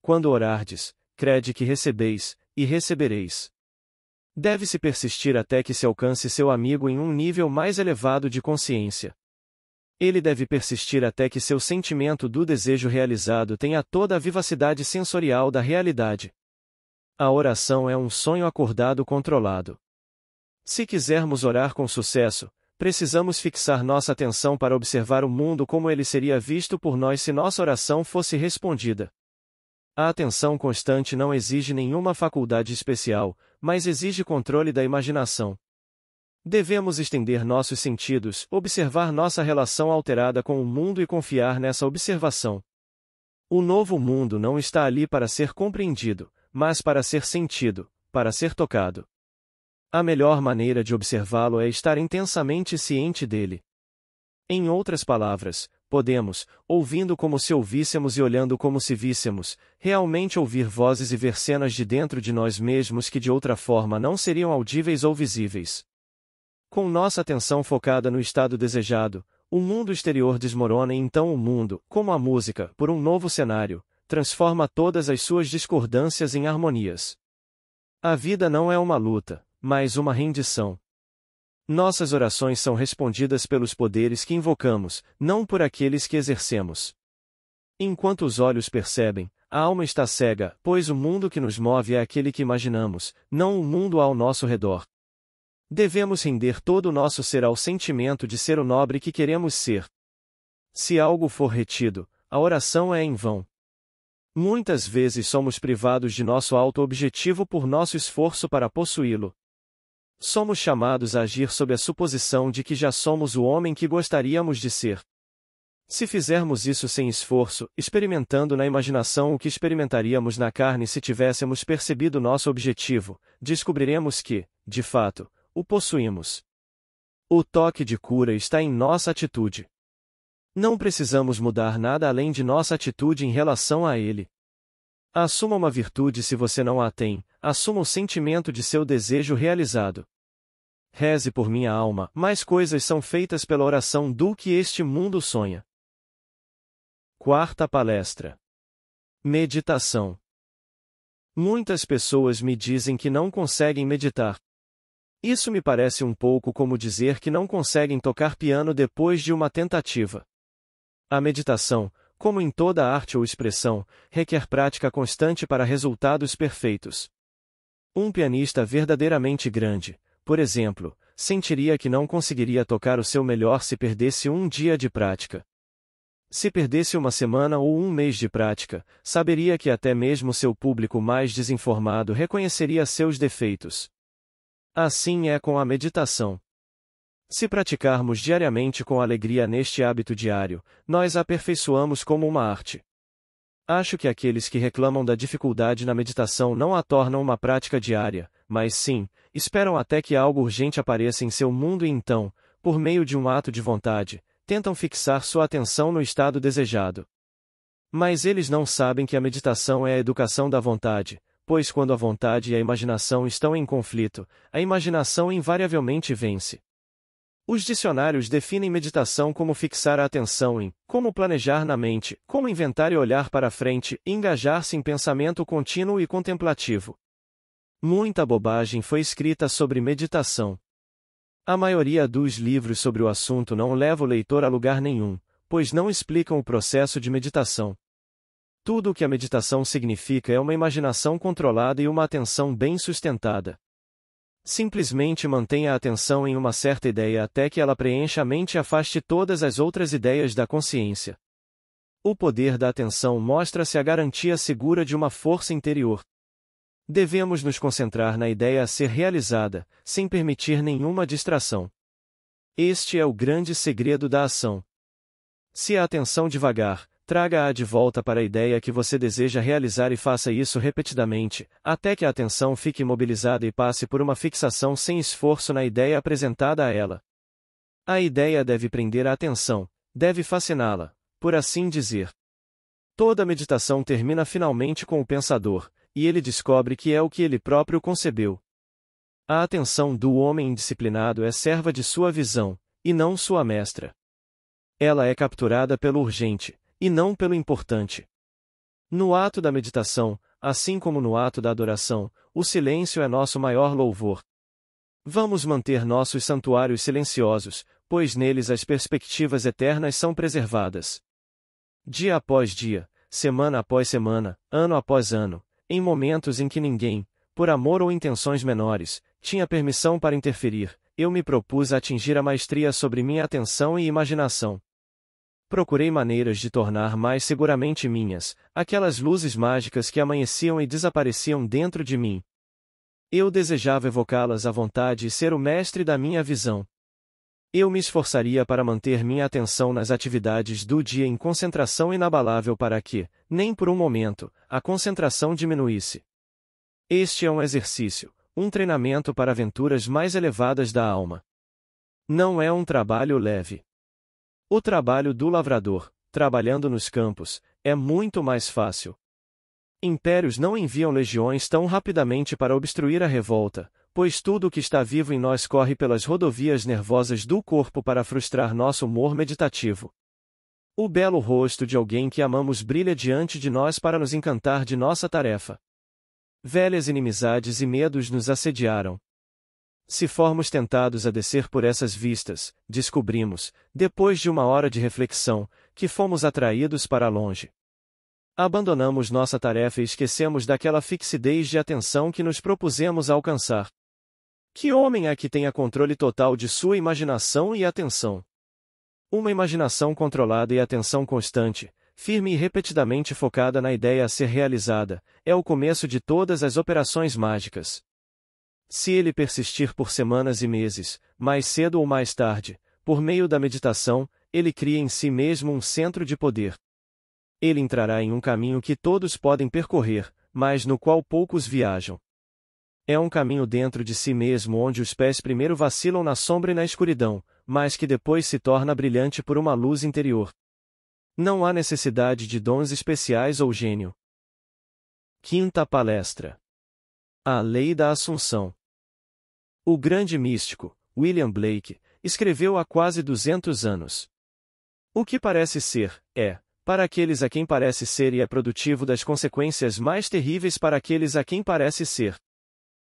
Quando orardes, crede que recebeis, e recebereis. Deve-se persistir até que se alcance seu amigo em um nível mais elevado de consciência. Ele deve persistir até que seu sentimento do desejo realizado tenha toda a vivacidade sensorial da realidade. A oração é um sonho acordado controlado. Se quisermos orar com sucesso, precisamos fixar nossa atenção para observar o mundo como ele seria visto por nós se nossa oração fosse respondida. A atenção constante não exige nenhuma faculdade especial, mas exige controle da imaginação. Devemos estender nossos sentidos, observar nossa relação alterada com o mundo e confiar nessa observação. O novo mundo não está ali para ser compreendido, mas para ser sentido, para ser tocado. A melhor maneira de observá-lo é estar intensamente ciente dele. Em outras palavras, podemos, ouvindo como se ouvíssemos e olhando como se víssemos, realmente ouvir vozes e ver cenas de dentro de nós mesmos que de outra forma não seriam audíveis ou visíveis. Com nossa atenção focada no estado desejado, o mundo exterior desmorona e então o mundo, como a música, por um novo cenário, transforma todas as suas discordâncias em harmonias. A vida não é uma luta, mas uma rendição. Nossas orações são respondidas pelos poderes que invocamos, não por aqueles que exercemos. Enquanto os olhos percebem, a alma está cega, pois o mundo que nos move é aquele que imaginamos, não o mundo ao nosso redor. Devemos render todo o nosso ser ao sentimento de ser o nobre que queremos ser. Se algo for retido, a oração é em vão. Muitas vezes somos privados de nosso alto objetivo por nosso esforço para possuí-lo. Somos chamados a agir sob a suposição de que já somos o homem que gostaríamos de ser. Se fizermos isso sem esforço, experimentando na imaginação o que experimentaríamos na carne se tivéssemos percebido nosso objetivo, descobriremos que, de fato, o possuímos. O toque de cura está em nossa atitude. Não precisamos mudar nada além de nossa atitude em relação a ele. Assuma uma virtude se você não a tem, assuma o sentimento de seu desejo realizado. Reze por minha alma, mais coisas são feitas pela oração do que este mundo sonha. Quarta palestra. Meditação. Muitas pessoas me dizem que não conseguem meditar. Isso me parece um pouco como dizer que não conseguem tocar piano depois de uma tentativa. A meditação, como em toda arte ou expressão, requer prática constante para resultados perfeitos. Um pianista verdadeiramente grande, por exemplo, sentiria que não conseguiria tocar o seu melhor se perdesse um dia de prática. Se perdesse uma semana ou um mês de prática, saberia que até mesmo seu público mais desinformado reconheceria seus defeitos. Assim é com a meditação. Se praticarmos diariamente com alegria neste hábito diário, nós a aperfeiçoamos como uma arte. Acho que aqueles que reclamam da dificuldade na meditação não a tornam uma prática diária, mas sim, esperam até que algo urgente apareça em seu mundo e então, por meio de um ato de vontade, tentam fixar sua atenção no estado desejado. Mas eles não sabem que a meditação é a educação da vontade, pois quando a vontade e a imaginação estão em conflito, a imaginação invariavelmente vence. Os dicionários definem meditação como fixar a atenção em, como planejar na mente, como inventar e olhar para frente, engajar-se em pensamento contínuo e contemplativo. Muita bobagem foi escrita sobre meditação. A maioria dos livros sobre o assunto não leva o leitor a lugar nenhum, pois não explicam o processo de meditação. Tudo o que a meditação significa é uma imaginação controlada e uma atenção bem sustentada. Simplesmente mantenha a atenção em uma certa ideia até que ela preencha a mente e afaste todas as outras ideias da consciência. O poder da atenção mostra-se a garantia segura de uma força interior. Devemos nos concentrar na ideia a ser realizada, sem permitir nenhuma distração. Este é o grande segredo da ação. Se a atenção devagar, traga-a de volta para a ideia que você deseja realizar e faça isso repetidamente, até que a atenção fique imobilizada e passe por uma fixação sem esforço na ideia apresentada a ela. A ideia deve prender a atenção, deve fasciná-la, por assim dizer. Toda meditação termina finalmente com o pensador, e ele descobre que é o que ele próprio concebeu. A atenção do homem indisciplinado é serva de sua visão, e não sua mestra. Ela é capturada pelo urgente, e não pelo importante. No ato da meditação, assim como no ato da adoração, o silêncio é nosso maior louvor. Vamos manter nossos santuários silenciosos, pois neles as perspectivas eternas são preservadas. Dia após dia, semana após semana, ano após ano, em momentos em que ninguém, por amor ou intenções menores, tinha permissão para interferir, eu me propus a atingir a maestria sobre minha atenção e imaginação. Procurei maneiras de tornar mais seguramente minhas, aquelas luzes mágicas que amanheciam e desapareciam dentro de mim. Eu desejava evocá-las à vontade e ser o mestre da minha visão. Eu me esforçaria para manter minha atenção nas atividades do dia em concentração inabalável para que, nem por um momento, a concentração diminuísse. Este é um exercício, um treinamento para aventuras mais elevadas da alma. Não é um trabalho leve. O trabalho do lavrador, trabalhando nos campos, é muito mais fácil. Impérios não enviam legiões tão rapidamente para obstruir a revolta, pois tudo o que está vivo em nós corre pelas rodovias nervosas do corpo para frustrar nosso humor meditativo. O belo rosto de alguém que amamos brilha diante de nós para nos encantar de nossa tarefa. Velhas inimizades e medos nos assediaram. Se formos tentados a descer por essas vistas, descobrimos, depois de uma hora de reflexão, que fomos atraídos para longe. Abandonamos nossa tarefa e esquecemos daquela fixidez de atenção que nos propusemos a alcançar. Que homem é que tenha controle total de sua imaginação e atenção? Uma imaginação controlada e atenção constante, firme e repetidamente focada na ideia a ser realizada, é o começo de todas as operações mágicas. Se ele persistir por semanas e meses, mais cedo ou mais tarde, por meio da meditação, ele cria em si mesmo um centro de poder. Ele entrará em um caminho que todos podem percorrer, mas no qual poucos viajam. É um caminho dentro de si mesmo onde os pés primeiro vacilam na sombra e na escuridão, mas que depois se torna brilhante por uma luz interior. Não há necessidade de dons especiais ou gênio. Quinta palestra. A Lei da Assunção. O grande místico, William Blake, escreveu há quase 200 anos. O que parece ser, é, para aqueles a quem parece ser e é produtivo das consequências mais terríveis para aqueles a quem parece ser.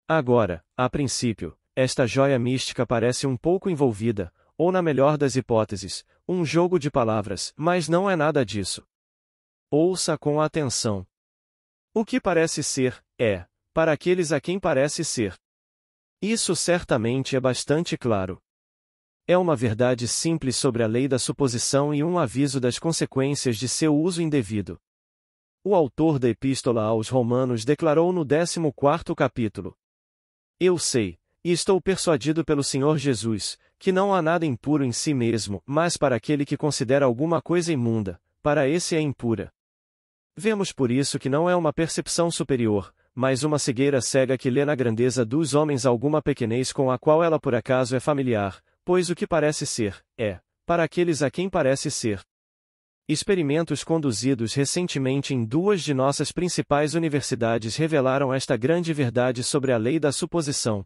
Agora, a princípio, esta joia mística parece um pouco envolvida, ou na melhor das hipóteses, um jogo de palavras, mas não é nada disso. Ouça com atenção. O que parece ser, é, para aqueles a quem parece ser. Isso certamente é bastante claro. É uma verdade simples sobre a lei da suposição e um aviso das consequências de seu uso indevido. O autor da Epístola aos Romanos declarou no 14º capítulo: Eu sei, e estou persuadido pelo Senhor Jesus, que não há nada impuro em si mesmo, mas para aquele que considera alguma coisa imunda, para esse é impura. Vemos por isso que não é uma percepção superior, mas uma cegueira cega que lê na grandeza dos homens alguma pequenez com a qual ela por acaso é familiar, pois o que parece ser, é, para aqueles a quem parece ser. Experimentos conduzidos recentemente em duas de nossas principais universidades revelaram esta grande verdade sobre a lei da suposição.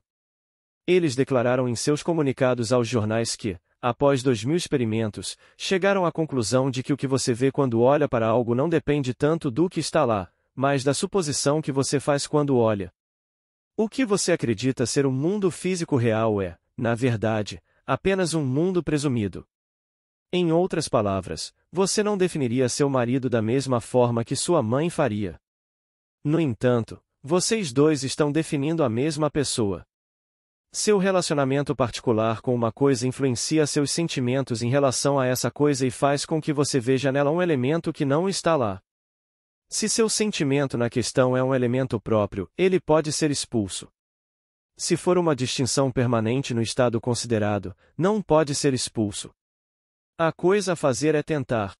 Eles declararam em seus comunicados aos jornais que, após 2000 experimentos, chegaram à conclusão de que o que você vê quando olha para algo não depende tanto do que está lá, mas da suposição que você faz quando olha. O que você acredita ser o mundo físico real é, na verdade, apenas um mundo presumido. Em outras palavras, você não definiria seu marido da mesma forma que sua mãe faria. No entanto, vocês dois estão definindo a mesma pessoa. Seu relacionamento particular com uma coisa influencia seus sentimentos em relação a essa coisa e faz com que você veja nela um elemento que não está lá. Se seu sentimento na questão é um elemento próprio, ele pode ser expulso. Se for uma distinção permanente no estado considerado, não pode ser expulso. A coisa a fazer é tentar.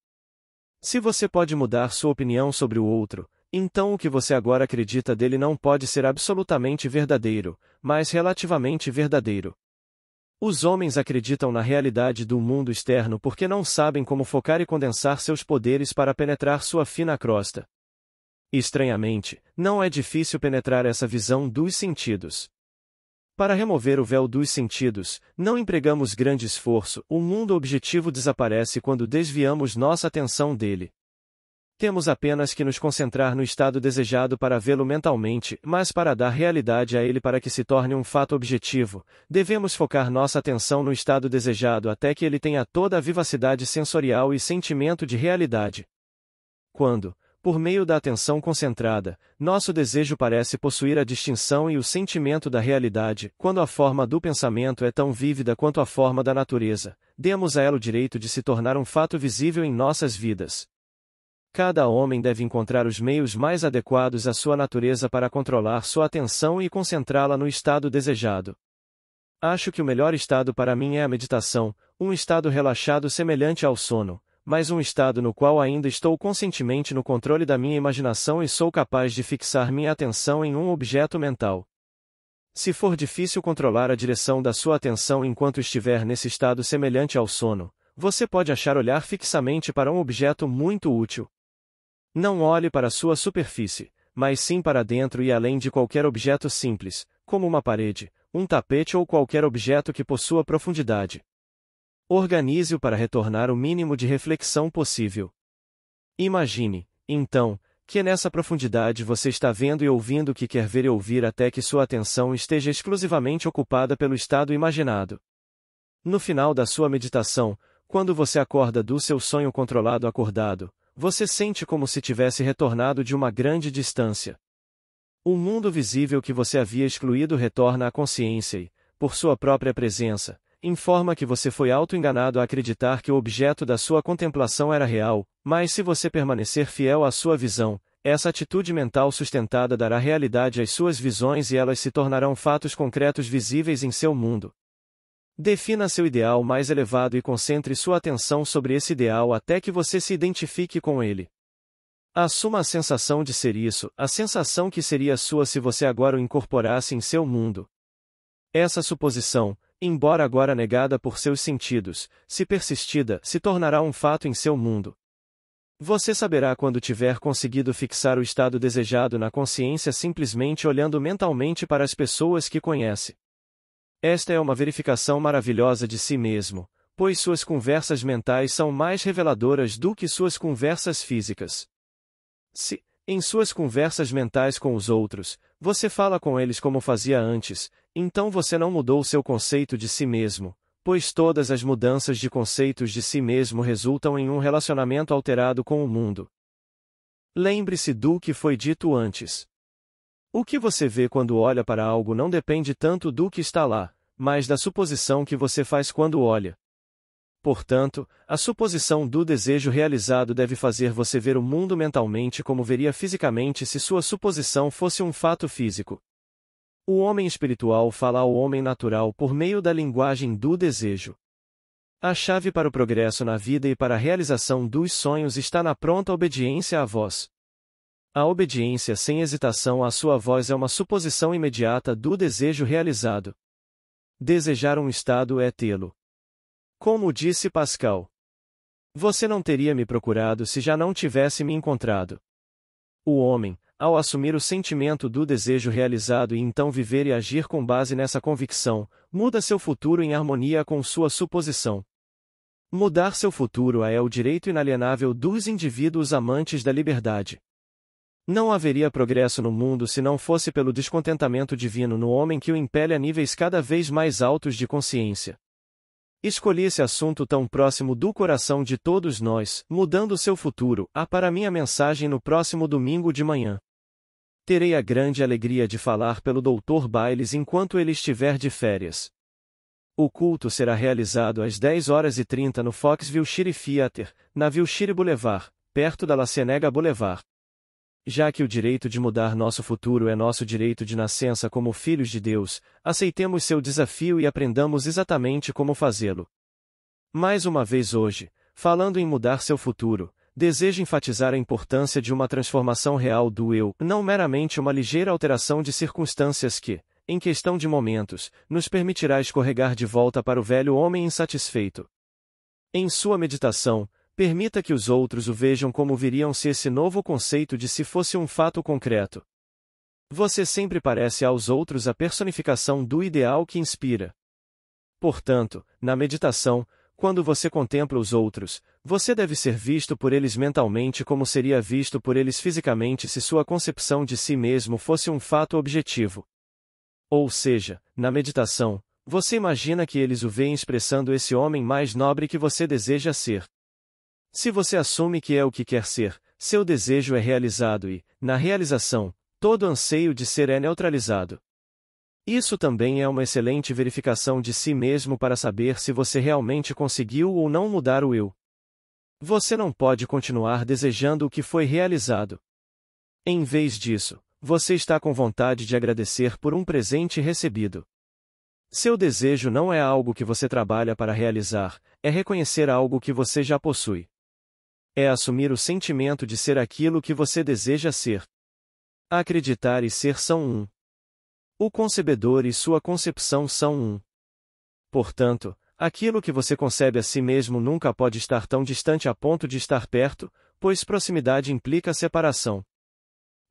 Se você pode mudar sua opinião sobre o outro, então o que você agora acredita dele não pode ser absolutamente verdadeiro, mas relativamente verdadeiro. Os homens acreditam na realidade do mundo externo porque não sabem como focar e condensar seus poderes para penetrar sua fina crosta. Estranhamente, não é difícil penetrar essa visão dos sentidos. Para remover o véu dos sentidos, não empregamos grande esforço, o mundo objetivo desaparece quando desviamos nossa atenção dele. Temos apenas que nos concentrar no estado desejado para vê-lo mentalmente, mas para dar realidade a ele para que se torne um fato objetivo, devemos focar nossa atenção no estado desejado até que ele tenha toda a vivacidade sensorial e sentimento de realidade. Quando, por meio da atenção concentrada, nosso desejo parece possuir a distinção e o sentimento da realidade, quando a forma do pensamento é tão vívida quanto a forma da natureza, demos a ela o direito de se tornar um fato visível em nossas vidas. Cada homem deve encontrar os meios mais adequados à sua natureza para controlar sua atenção e concentrá-la no estado desejado. Acho que o melhor estado para mim é a meditação, um estado relaxado semelhante ao sono, mas um estado no qual ainda estou conscientemente no controle da minha imaginação e sou capaz de fixar minha atenção em um objeto mental. Se for difícil controlar a direção da sua atenção enquanto estiver nesse estado semelhante ao sono, você pode achar olhar fixamente para um objeto muito útil. Não olhe para sua superfície, mas sim para dentro e além de qualquer objeto simples, como uma parede, um tapete ou qualquer objeto que possua profundidade. Organize-o para retornar o mínimo de reflexão possível. Imagine, então, que nessa profundidade você está vendo e ouvindo o que quer ver e ouvir até que sua atenção esteja exclusivamente ocupada pelo estado imaginado. No final da sua meditação, quando você acorda do seu sonho controlado acordado, você sente como se tivesse retornado de uma grande distância. O mundo visível que você havia excluído retorna à consciência e, por sua própria presença, informa que você foi auto-enganado a acreditar que o objeto da sua contemplação era real, mas se você permanecer fiel à sua visão, essa atitude mental sustentada dará realidade às suas visões e elas se tornarão fatos concretos visíveis em seu mundo. Defina seu ideal mais elevado e concentre sua atenção sobre esse ideal até que você se identifique com ele. Assuma a sensação de ser isso, a sensação que seria sua se você agora o incorporasse em seu mundo. Essa suposição, embora agora negada por seus sentidos, se persistida, se tornará um fato em seu mundo. Você saberá quando tiver conseguido fixar o estado desejado na consciência simplesmente olhando mentalmente para as pessoas que conhece. Esta é uma verificação maravilhosa de si mesmo, pois suas conversas mentais são mais reveladoras do que suas conversas físicas. Se, em suas conversas mentais com os outros, você fala com eles como fazia antes, então você não mudou seu conceito de si mesmo, pois todas as mudanças de conceitos de si mesmo resultam em um relacionamento alterado com o mundo. Lembre-se do que foi dito antes. O que você vê quando olha para algo não depende tanto do que está lá, mas da suposição que você faz quando olha. Portanto, a suposição do desejo realizado deve fazer você ver o mundo mentalmente como veria fisicamente se sua suposição fosse um fato físico. O homem espiritual fala ao homem natural por meio da linguagem do desejo. A chave para o progresso na vida e para a realização dos sonhos está na pronta obediência à voz. A obediência sem hesitação à sua voz é uma suposição imediata do desejo realizado. Desejar um estado é tê-lo. Como disse Pascal. Você não teria me procurado se já não tivesse me encontrado. O homem, ao assumir o sentimento do desejo realizado e então viver e agir com base nessa convicção, muda seu futuro em harmonia com sua suposição. Mudar seu futuro é o direito inalienável dos indivíduos amantes da liberdade. Não haveria progresso no mundo se não fosse pelo descontentamento divino no homem que o impele a níveis cada vez mais altos de consciência. Escolhi esse assunto tão próximo do coração de todos nós, mudando seu futuro, para minha mensagem no próximo domingo de manhã. Terei a grande alegria de falar pelo Dr. Bailes enquanto ele estiver de férias. O culto será realizado às 10h30 no Foxville City Theater, na Wilshire Boulevard, perto da La Cienega Boulevard. Já que o direito de mudar nosso futuro é nosso direito de nascença como filhos de Deus, aceitemos seu desafio e aprendamos exatamente como fazê-lo. Mais uma vez hoje, falando em mudar seu futuro, desejo enfatizar a importância de uma transformação real do eu, não meramente uma ligeira alteração de circunstâncias que, em questão de momentos, nos permitirá escorregar de volta para o velho homem insatisfeito. Em sua meditação, permita que os outros o vejam como viriam se esse novo conceito de si fosse um fato concreto. Você sempre parece aos outros a personificação do ideal que inspira. Portanto, na meditação, quando você contempla os outros, você deve ser visto por eles mentalmente como seria visto por eles fisicamente se sua concepção de si mesmo fosse um fato objetivo. Ou seja, na meditação, você imagina que eles o veem expressando esse homem mais nobre que você deseja ser. Se você assume que é o que quer ser, seu desejo é realizado e, na realização, todo anseio de ser é neutralizado. Isso também é uma excelente verificação de si mesmo para saber se você realmente conseguiu ou não mudar o eu. Você não pode continuar desejando o que foi realizado. Em vez disso, você está com vontade de agradecer por um presente recebido. Seu desejo não é algo que você trabalha para realizar, é reconhecer algo que você já possui. É assumir o sentimento de ser aquilo que você deseja ser. Acreditar e ser são um. O concebedor e sua concepção são um. Portanto, aquilo que você concebe a si mesmo nunca pode estar tão distante a ponto de estar perto, pois proximidade implica separação.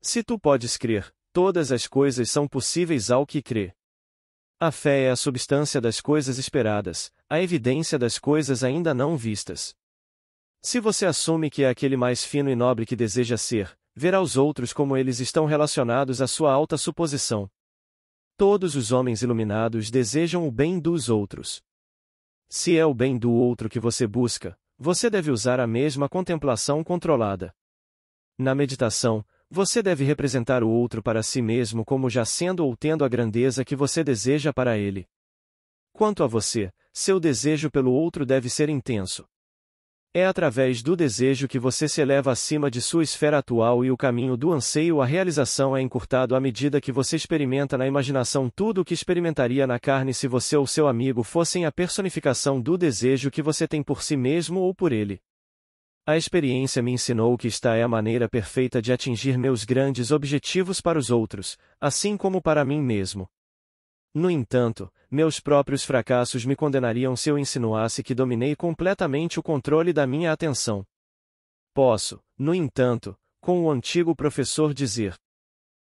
Se tu podes crer, todas as coisas são possíveis ao que crê. A fé é a substância das coisas esperadas, a evidência das coisas ainda não vistas. Se você assume que é aquele mais fino e nobre que deseja ser, verá os outros como eles estão relacionados à sua alta suposição. Todos os homens iluminados desejam o bem dos outros. Se é o bem do outro que você busca, você deve usar a mesma contemplação controlada. Na meditação, você deve representar o outro para si mesmo como já sendo ou tendo a grandeza que você deseja para ele. Quanto a você, seu desejo pelo outro deve ser intenso. É através do desejo que você se eleva acima de sua esfera atual e o caminho do anseio à realização é encurtado à medida que você experimenta na imaginação tudo o que experimentaria na carne se você ou seu amigo fossem a personificação do desejo que você tem por si mesmo ou por ele. A experiência me ensinou que esta é a maneira perfeita de atingir meus grandes objetivos para os outros, assim como para mim mesmo. No entanto, meus próprios fracassos me condenariam se eu insinuasse que dominei completamente o controle da minha atenção. Posso, no entanto, com o antigo professor dizer: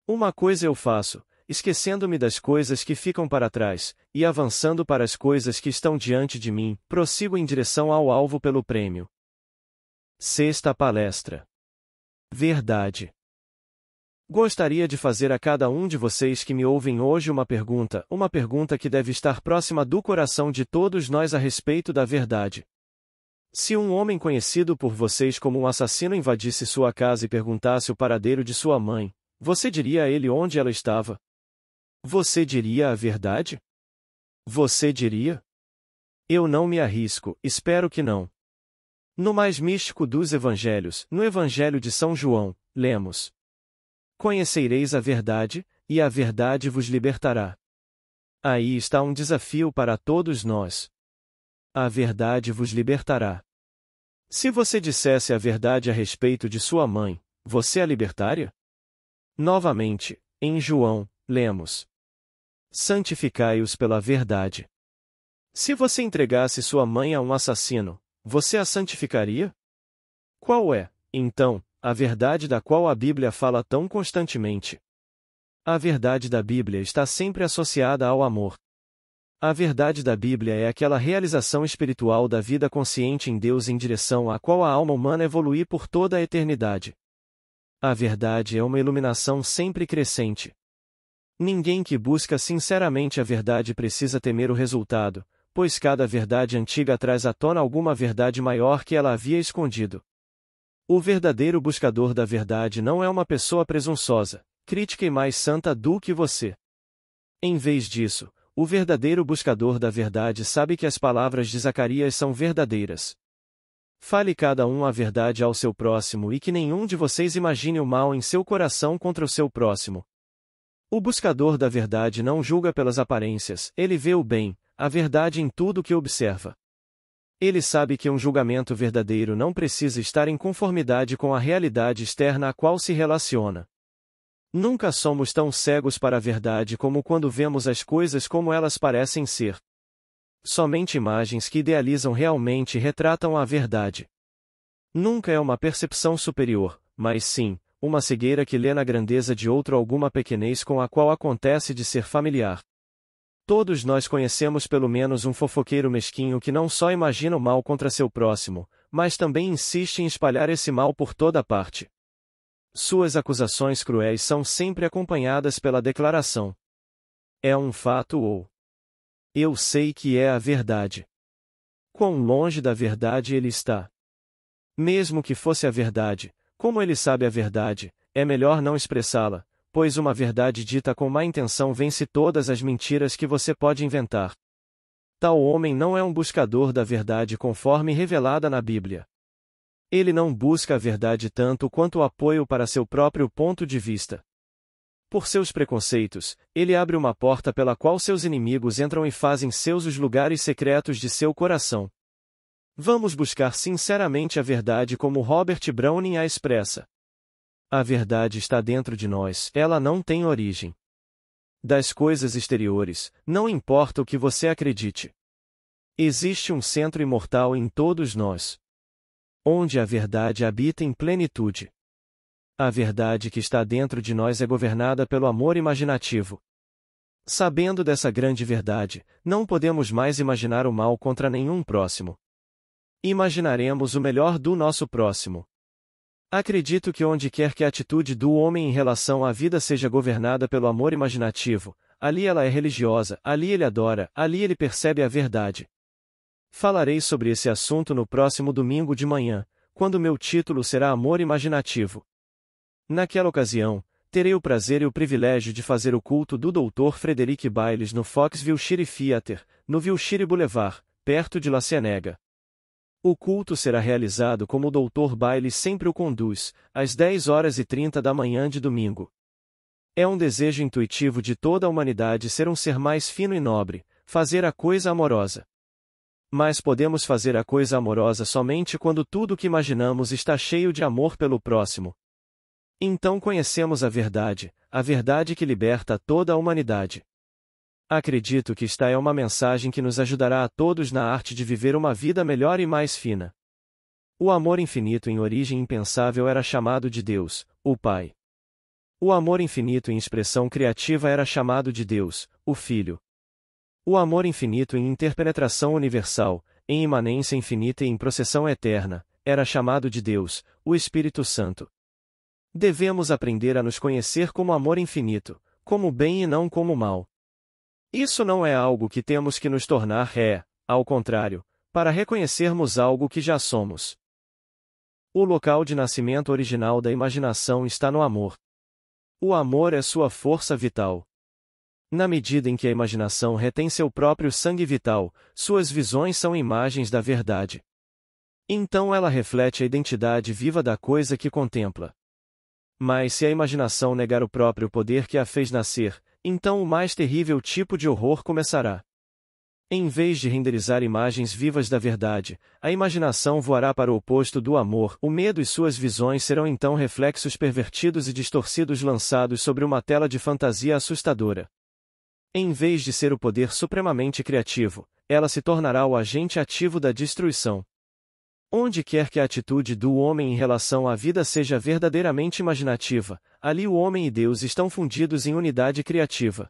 uma coisa eu faço, esquecendo-me das coisas que ficam para trás, e avançando para as coisas que estão diante de mim, prossigo em direção ao alvo pelo prêmio. Sexta palestra. Verdade. Gostaria de fazer a cada um de vocês que me ouvem hoje uma pergunta que deve estar próxima do coração de todos nós a respeito da verdade. Se um homem conhecido por vocês como um assassino invadisse sua casa e perguntasse o paradeiro de sua mãe, você diria a ele onde ela estava? Você diria a verdade? Você diria? Eu não me arrisco, espero que não. No mais místico dos evangelhos, no Evangelho de São João, lemos: conhecereis a verdade, e a verdade vos libertará. Aí está um desafio para todos nós. A verdade vos libertará. Se você dissesse a verdade a respeito de sua mãe, você a libertaria? Novamente, em João, lemos: santificai-os pela verdade. Se você entregasse sua mãe a um assassino, você a santificaria? Qual é, então, a verdade da qual a Bíblia fala tão constantemente? A verdade da Bíblia está sempre associada ao amor. A verdade da Bíblia é aquela realização espiritual da vida consciente em Deus em direção à qual a alma humana evolui por toda a eternidade. A verdade é uma iluminação sempre crescente. Ninguém que busca sinceramente a verdade precisa temer o resultado, pois cada verdade antiga traz à tona alguma verdade maior que ela havia escondido. O verdadeiro buscador da verdade não é uma pessoa presunçosa, crítica e mais santa do que você. Em vez disso, o verdadeiro buscador da verdade sabe que as palavras de Zacarias são verdadeiras. Fale cada um a verdade ao seu próximo e que nenhum de vocês imagine o mal em seu coração contra o seu próximo. O buscador da verdade não julga pelas aparências, ele vê o bem, a verdade em tudo que observa. Ele sabe que um julgamento verdadeiro não precisa estar em conformidade com a realidade externa a qual se relaciona. Nunca somos tão cegos para a verdade como quando vemos as coisas como elas parecem ser. Somente imagens que idealizam realmente retratam a verdade. Nunca é uma percepção superior, mas sim, uma cegueira que lê na grandeza de outro alguma pequenez com a qual acontece de ser familiar. Todos nós conhecemos pelo menos um fofoqueiro mesquinho que não só imagina o mal contra seu próximo, mas também insiste em espalhar esse mal por toda parte. Suas acusações cruéis são sempre acompanhadas pela declaração: é um fato ou eu sei que é a verdade. Quão longe da verdade ele está? Mesmo que fosse a verdade, como ele sabe a verdade, é melhor não expressá-la, pois uma verdade dita com má intenção vence todas as mentiras que você pode inventar. Tal homem não é um buscador da verdade conforme revelada na Bíblia. Ele não busca a verdade tanto quanto o apoio para seu próprio ponto de vista. Por seus preconceitos, ele abre uma porta pela qual seus inimigos entram e fazem seus os lugares secretos de seu coração. Vamos buscar sinceramente a verdade como Robert Browning a expressa. A verdade está dentro de nós, ela não tem origem das coisas exteriores, não importa o que você acredite. Existe um centro imortal em todos nós, onde a verdade habita em plenitude. A verdade que está dentro de nós é governada pelo amor imaginativo. Sabendo dessa grande verdade, não podemos mais imaginar o mal contra nenhum próximo. Imaginaremos o melhor do nosso próximo. Acredito que onde quer que a atitude do homem em relação à vida seja governada pelo amor imaginativo, ali ela é religiosa, ali ele adora, ali ele percebe a verdade. Falarei sobre esse assunto no próximo domingo de manhã, quando meu título será Amor Imaginativo. Naquela ocasião, terei o prazer e o privilégio de fazer o culto do Dr. Frederick Bayles no Fox Wilshire Theater, no Wilshire Boulevard, perto de La Cienega. O culto será realizado como o Dr. Bayles sempre o conduz, às 10h30 da manhã de domingo. É um desejo intuitivo de toda a humanidade ser um ser mais fino e nobre, fazer a coisa amorosa. Mas podemos fazer a coisa amorosa somente quando tudo o que imaginamos está cheio de amor pelo próximo. Então conhecemos a verdade que liberta toda a humanidade. Acredito que esta é uma mensagem que nos ajudará a todos na arte de viver uma vida melhor e mais fina. O amor infinito em origem impensável era chamado de Deus, o Pai. O amor infinito em expressão criativa era chamado de Deus, o Filho. O amor infinito em interpenetração universal, em imanência infinita e em processão eterna, era chamado de Deus, o Espírito Santo. Devemos aprender a nos conhecer como amor infinito, como bem e não como mal. Isso não é algo que temos que nos tornar, ao contrário, para reconhecermos algo que já somos. O local de nascimento original da imaginação está no amor. O amor é sua força vital. Na medida em que a imaginação retém seu próprio sangue vital, suas visões são imagens da verdade. Então ela reflete a identidade viva da coisa que contempla. Mas se a imaginação negar o próprio poder que a fez nascer, então o mais terrível tipo de horror começará. Em vez de renderizar imagens vivas da verdade, a imaginação voará para o oposto do amor, o medo e suas visões serão então reflexos pervertidos e distorcidos lançados sobre uma tela de fantasia assustadora. Em vez de ser o poder supremamente criativo, ela se tornará o agente ativo da destruição. Onde quer que a atitude do homem em relação à vida seja verdadeiramente imaginativa, ali o homem e Deus estão fundidos em unidade criativa.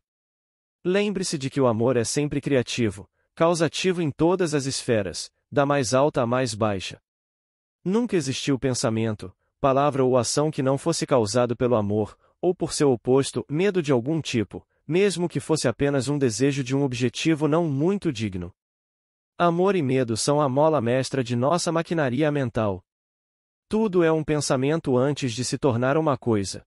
Lembre-se de que o amor é sempre criativo, causativo em todas as esferas, da mais alta à mais baixa. Nunca existiu pensamento, palavra ou ação que não fosse causado pelo amor, ou por seu oposto, medo de algum tipo, mesmo que fosse apenas um desejo de um objetivo não muito digno. Amor e medo são a mola mestra de nossa maquinaria mental. Tudo é um pensamento antes de se tornar uma coisa.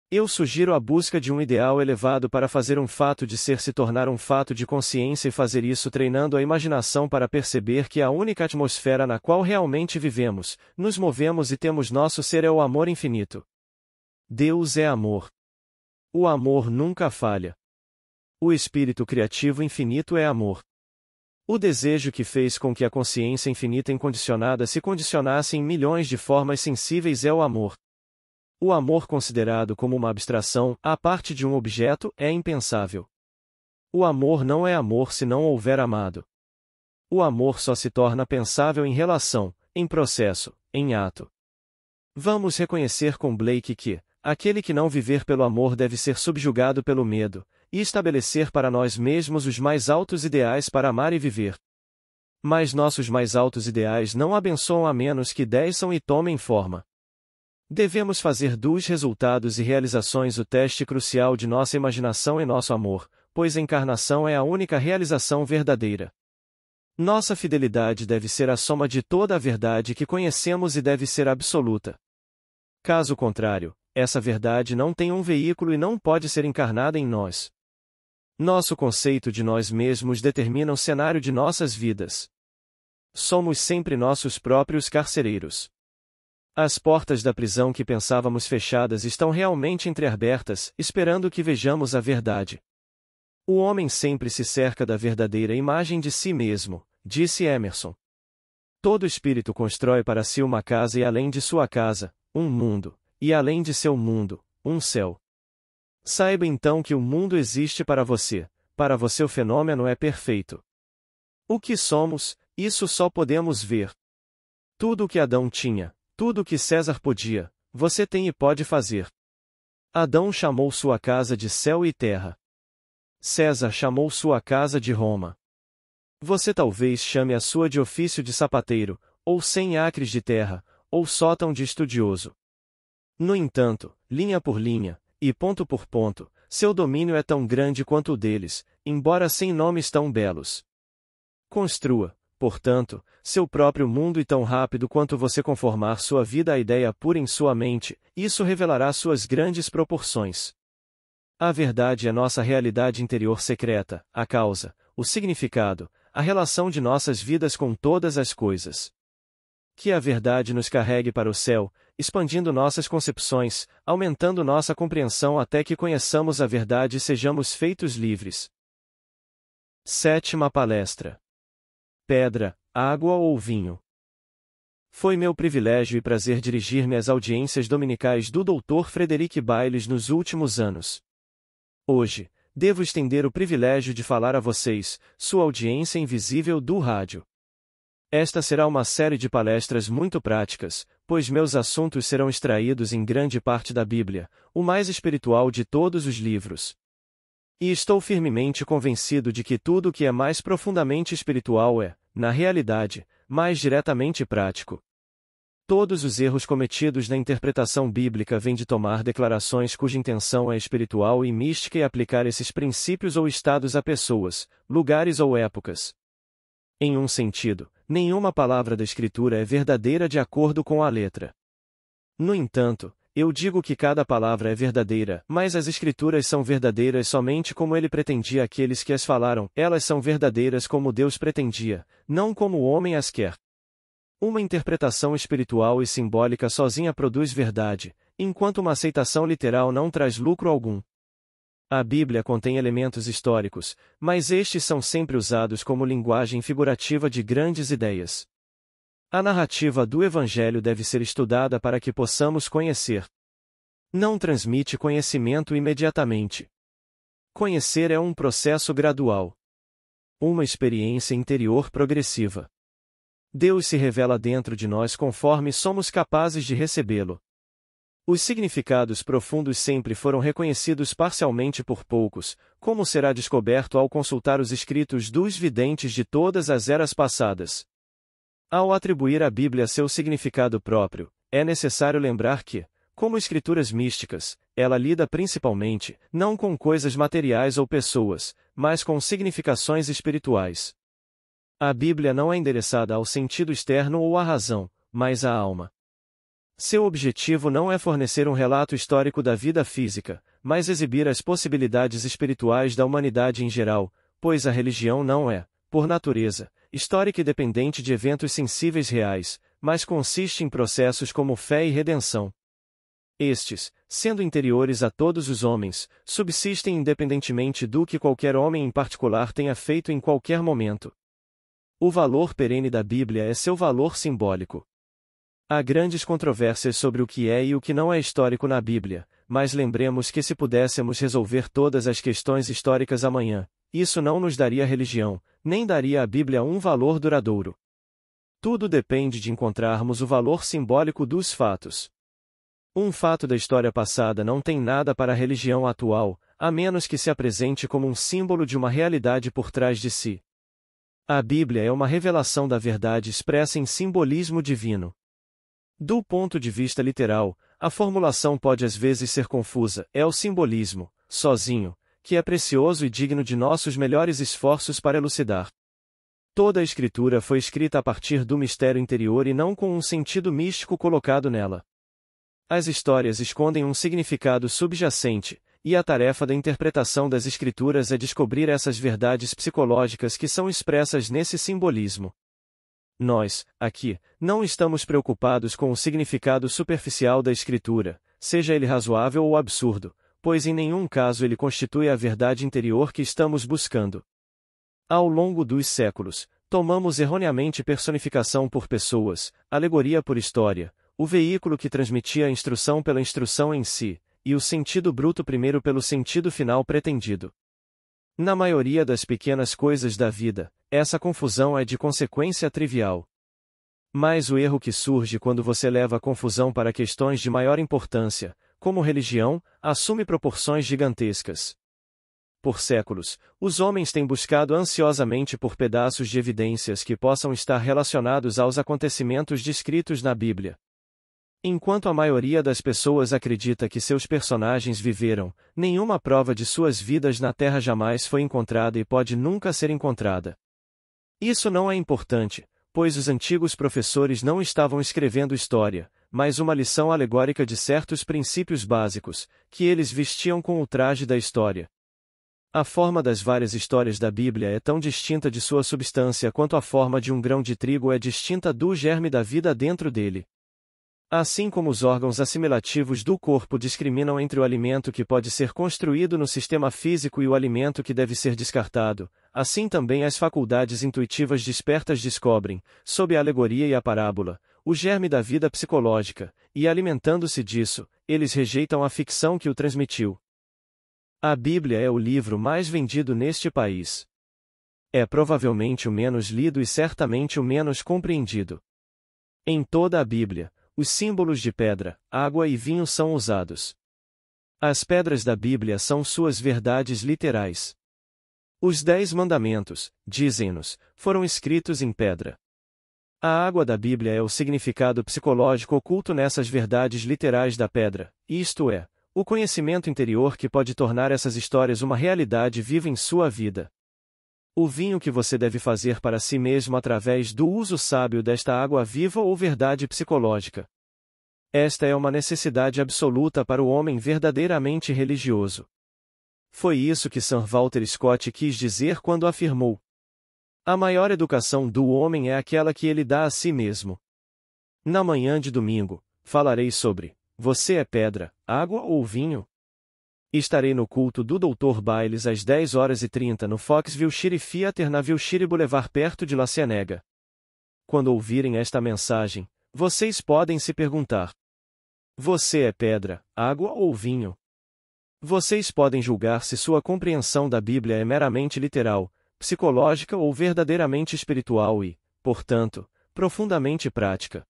Eu sugiro a busca de um ideal elevado para fazer um fato de ser se tornar um fato de consciência e fazer isso treinando a imaginação para perceber que a única atmosfera na qual realmente vivemos, nos movemos e temos nosso ser é o amor infinito. Deus é amor. O amor nunca falha. O espírito criativo infinito é amor. O desejo que fez com que a consciência infinita incondicionada se condicionasse em milhões de formas sensíveis é o amor. O amor considerado como uma abstração, à parte de um objeto, é impensável. O amor não é amor se não houver amado. O amor só se torna pensável em relação, em processo, em ato. Vamos reconhecer com Blake que, aquele que não viver pelo amor deve ser subjugado pelo medo, e estabelecer para nós mesmos os mais altos ideais para amar e viver. Mas nossos mais altos ideais não abençoam a menos que desçam e tomem forma. Devemos fazer dos resultados e realizações o teste crucial de nossa imaginação e nosso amor, pois a encarnação é a única realização verdadeira. Nossa fidelidade deve ser a soma de toda a verdade que conhecemos e deve ser absoluta. Caso contrário, essa verdade não tem um veículo e não pode ser encarnada em nós. Nosso conceito de nós mesmos determina o cenário de nossas vidas. Somos sempre nossos próprios carcereiros. As portas da prisão que pensávamos fechadas estão realmente entreabertas, esperando que vejamos a verdade. O homem sempre se cerca da verdadeira imagem de si mesmo, disse Emerson. Todo espírito constrói para si uma casa e além de sua casa, um mundo, e além de seu mundo, um céu. Saiba então que o mundo existe para você o fenômeno é perfeito. O que somos, isso só podemos ver. Tudo o que Adão tinha, tudo o que César podia, você tem e pode fazer. Adão chamou sua casa de céu e terra. César chamou sua casa de Roma. Você talvez chame a sua de ofício de sapateiro, ou 100 acres de terra, ou sótão de estudioso. No entanto, linha por linha, e ponto por ponto, seu domínio é tão grande quanto o deles, embora sem nomes tão belos. Construa, portanto, seu próprio mundo e tão rápido quanto você conformar sua vida à ideia pura em sua mente, isso revelará suas grandes proporções. A verdade é nossa realidade interior secreta, a causa, o significado, a relação de nossas vidas com todas as coisas. Que a verdade nos carregue para o céu, expandindo nossas concepções, aumentando nossa compreensão até que conheçamos a verdade e sejamos feitos livres. 7ª palestra. Pedra, água ou vinho? Foi meu privilégio e prazer dirigir-me às audiências dominicais do Dr. Frederic Bailes nos últimos anos. Hoje, devo estender o privilégio de falar a vocês, sua audiência invisível do rádio. Esta será uma série de palestras muito práticas, pois meus assuntos serão extraídos em grande parte da Bíblia, o mais espiritual de todos os livros. E estou firmemente convencido de que tudo o que é mais profundamente espiritual é, na realidade, mais diretamente prático. Todos os erros cometidos na interpretação bíblica vêm de tomar declarações cuja intenção é espiritual e mística e aplicar esses princípios ou estados a pessoas, lugares ou épocas. Em um sentido, nenhuma palavra da Escritura é verdadeira de acordo com a letra. No entanto, eu digo que cada palavra é verdadeira, mas as Escrituras são verdadeiras somente como ele pretendia àqueles que as falaram, elas são verdadeiras como Deus pretendia, não como o homem as quer. Uma interpretação espiritual e simbólica sozinha produz verdade, enquanto uma aceitação literal não traz lucro algum. A Bíblia contém elementos históricos, mas estes são sempre usados como linguagem figurativa de grandes ideias. A narrativa do Evangelho deve ser estudada para que possamos conhecer. Não transmite conhecimento imediatamente. Conhecer é um processo gradual. Uma experiência interior progressiva. Deus se revela dentro de nós conforme somos capazes de recebê-lo. Os significados profundos sempre foram reconhecidos parcialmente por poucos, como será descoberto ao consultar os escritos dos videntes de todas as eras passadas. Ao atribuir à Bíblia seu significado próprio, é necessário lembrar que, como escrituras místicas, ela lida principalmente, não com coisas materiais ou pessoas, mas com significações espirituais. A Bíblia não é endereçada ao sentido externo ou à razão, mas à alma. Seu objetivo não é fornecer um relato histórico da vida física, mas exibir as possibilidades espirituais da humanidade em geral, pois a religião não é, por natureza, histórica e dependente de eventos sensíveis reais, mas consiste em processos como fé e redenção. Estes, sendo interiores a todos os homens, subsistem independentemente do que qualquer homem em particular tenha feito em qualquer momento. O valor perene da Bíblia é seu valor simbólico. Há grandes controvérsias sobre o que é e o que não é histórico na Bíblia, mas lembremos que se pudéssemos resolver todas as questões históricas amanhã, isso não nos daria religião, nem daria à Bíblia um valor duradouro. Tudo depende de encontrarmos o valor simbólico dos fatos. Um fato da história passada não tem nada para a religião atual, a menos que se apresente como um símbolo de uma realidade por trás de si. A Bíblia é uma revelação da verdade expressa em simbolismo divino. Do ponto de vista literal, a formulação pode às vezes ser confusa. É o simbolismo, sozinho, que é precioso e digno de nossos melhores esforços para elucidar. Toda a Escritura foi escrita a partir do mistério interior e não com um sentido místico colocado nela. As histórias escondem um significado subjacente, e a tarefa da interpretação das Escrituras é descobrir essas verdades psicológicas que são expressas nesse simbolismo. Nós, aqui, não estamos preocupados com o significado superficial da Escritura, seja ele razoável ou absurdo, pois em nenhum caso ele constitui a verdade interior que estamos buscando. Ao longo dos séculos, tomamos erroneamente personificação por pessoas, alegoria por história, o veículo que transmitia a instrução pela instrução em si, e o sentido bruto primeiro pelo sentido final pretendido. Na maioria das pequenas coisas da vida, essa confusão é de consequência trivial. Mas o erro que surge quando você leva a confusão para questões de maior importância, como religião, assume proporções gigantescas. Por séculos, os homens têm buscado ansiosamente por pedaços de evidências que possam estar relacionados aos acontecimentos descritos na Bíblia. Enquanto a maioria das pessoas acredita que seus personagens viveram, nenhuma prova de suas vidas na Terra jamais foi encontrada e pode nunca ser encontrada. Isso não é importante, pois os antigos professores não estavam escrevendo história, mas uma lição alegórica de certos princípios básicos, que eles vestiam com o traje da história. A forma das várias histórias da Bíblia é tão distinta de sua substância quanto a forma de um grão de trigo é distinta do germe da vida dentro dele. Assim como os órgãos assimilativos do corpo discriminam entre o alimento que pode ser construído no sistema físico e o alimento que deve ser descartado, assim também as faculdades intuitivas despertas descobrem, sob a alegoria e a parábola, o germe da vida psicológica, e alimentando-se disso, eles rejeitam a ficção que o transmitiu. A Bíblia é o livro mais vendido neste país. É provavelmente o menos lido e certamente o menos compreendido. Em toda a Bíblia, os símbolos de pedra, água e vinho são usados. As pedras da Bíblia são suas verdades literais. Os 10 mandamentos, dizem-nos, foram escritos em pedra. A água da Bíblia é o significado psicológico oculto nessas verdades literais da pedra, isto é, o conhecimento interior que pode tornar essas histórias uma realidade viva em sua vida. O vinho que você deve fazer para si mesmo através do uso sábio desta água viva ou verdade psicológica. Esta é uma necessidade absoluta para o homem verdadeiramente religioso. Foi isso que Sir Walter Scott quis dizer quando afirmou: a maior educação do homem é aquela que ele dá a si mesmo. Na manhã de domingo, falarei sobre: você é pedra, água ou vinho? Estarei no culto do Dr. Bailes às 10h30 no Foxville City Theater na Wilshire Boulevard perto de La Cienega. Quando ouvirem esta mensagem, vocês podem se perguntar: você é pedra, água ou vinho? Vocês podem julgar se sua compreensão da Bíblia é meramente literal, psicológica ou verdadeiramente espiritual e, portanto, profundamente prática.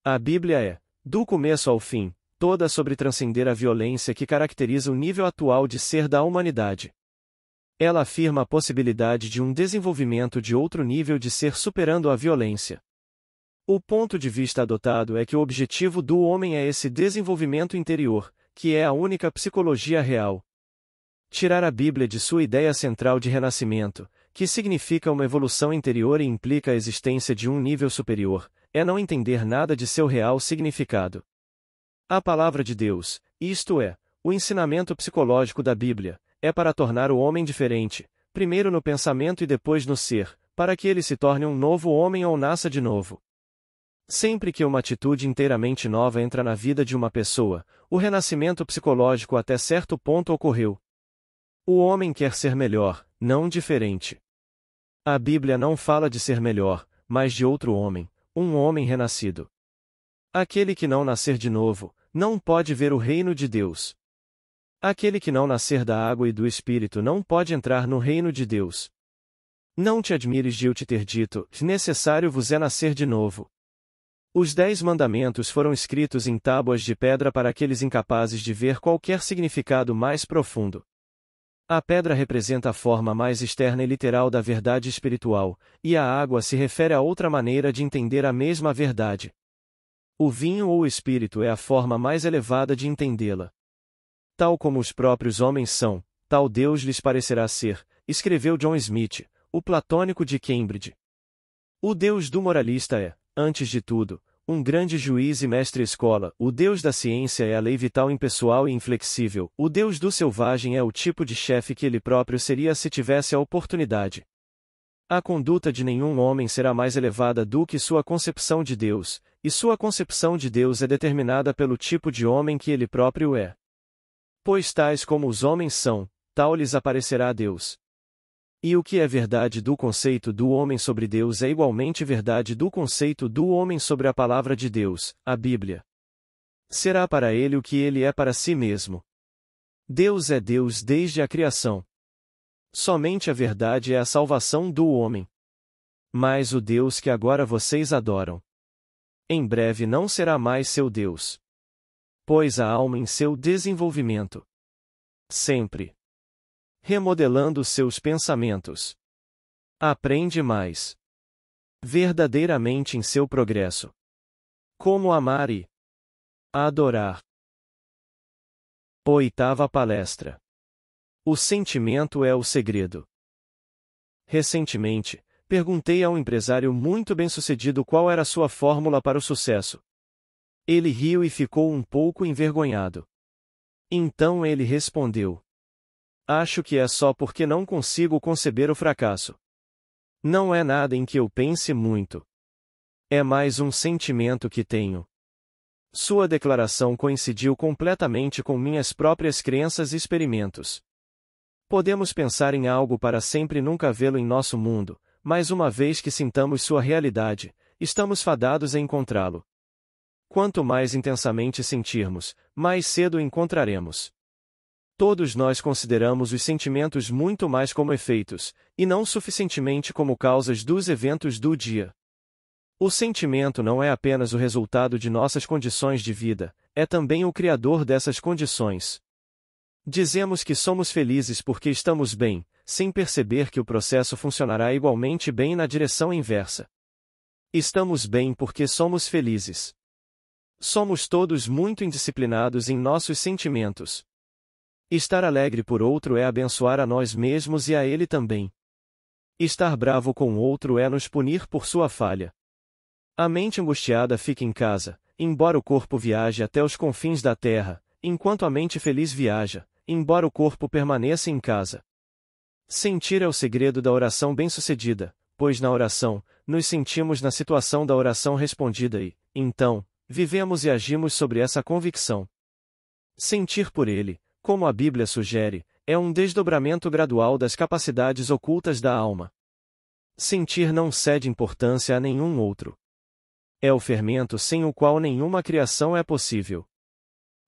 A Bíblia é, do começo ao fim, toda sobre transcender a violência que caracteriza o nível atual de ser da humanidade. Ela afirma a possibilidade de um desenvolvimento de outro nível de ser superando a violência. O ponto de vista adotado é que o objetivo do homem é esse desenvolvimento interior, que é a única psicologia real. Tirar a Bíblia de sua ideia central de renascimento, que significa uma evolução interior e implica a existência de um nível superior, é não entender nada de seu real significado. A palavra de Deus, isto é, o ensinamento psicológico da Bíblia, é para tornar o homem diferente, primeiro no pensamento e depois no ser, para que ele se torne um novo homem ou nasça de novo. Sempre que uma atitude inteiramente nova entra na vida de uma pessoa, o renascimento psicológico até certo ponto ocorreu. O homem quer ser melhor, não diferente. A Bíblia não fala de ser melhor, mas de outro homem, um homem renascido. Aquele que não nascer de novo, não pode ver o reino de Deus. Aquele que não nascer da água e do Espírito não pode entrar no reino de Deus. Não te admires de eu te ter dito, necessário vos é nascer de novo. Os 10 mandamentos foram escritos em tábuas de pedra para aqueles incapazes de ver qualquer significado mais profundo. A pedra representa a forma mais externa e literal da verdade espiritual, e a água se refere a outra maneira de entender a mesma verdade. O vinho ou o espírito é a forma mais elevada de entendê-la. Tal como os próprios homens são, tal Deus lhes parecerá ser, escreveu John Smith, o platônico de Cambridge. O Deus do moralista é, antes de tudo, um grande juiz e mestre-escola. O Deus da ciência é a lei vital impessoal e inflexível. O Deus do selvagem é o tipo de chefe que ele próprio seria se tivesse a oportunidade. A conduta de nenhum homem será mais elevada do que sua concepção de Deus, e sua concepção de Deus é determinada pelo tipo de homem que ele próprio é. Pois tais como os homens são, tal lhes aparecerá Deus. E o que é verdade do conceito do homem sobre Deus é igualmente verdade do conceito do homem sobre a palavra de Deus, a Bíblia. Será para ele o que ele é para si mesmo. Deus é Deus desde a criação. Somente a verdade é a salvação do homem. Mas o Deus que agora vocês adoram, em breve não será mais seu Deus. Pois a alma em seu desenvolvimento, sempre remodelando seus pensamentos, aprende mais verdadeiramente em seu progresso. Como amar e adorar. Oitava palestra. O sentimento é o segredo. Recentemente, perguntei a um empresário muito bem-sucedido qual era sua fórmula para o sucesso. Ele riu e ficou um pouco envergonhado. Então ele respondeu: acho que é só porque não consigo conceber o fracasso. Não é nada em que eu pense muito. É mais um sentimento que tenho. Sua declaração coincidiu completamente com minhas próprias crenças e experimentos. Podemos pensar em algo para sempre e nunca vê-lo em nosso mundo, mas uma vez que sintamos sua realidade, estamos fadados a encontrá-lo. Quanto mais intensamente sentirmos, mais cedo o encontraremos. Todos nós consideramos os sentimentos muito mais como efeitos, e não suficientemente como causas dos eventos do dia. O sentimento não é apenas o resultado de nossas condições de vida, é também o criador dessas condições. Dizemos que somos felizes porque estamos bem, sem perceber que o processo funcionará igualmente bem na direção inversa. Estamos bem porque somos felizes. Somos todos muito indisciplinados em nossos sentimentos. Estar alegre por outro é abençoar a nós mesmos e a ele também. Estar bravo com outro é nos punir por sua falha. A mente angustiada fica em casa, embora o corpo viaje até os confins da terra, enquanto a mente feliz viaja, embora o corpo permaneça em casa. Sentir é o segredo da oração bem-sucedida, pois na oração, nos sentimos na situação da oração respondida e, então, vivemos e agimos sobre essa convicção. Sentir por ele, como a Bíblia sugere, é um desdobramento gradual das capacidades ocultas da alma. Sentir não cede importância a nenhum outro. É o fermento sem o qual nenhuma criação é possível.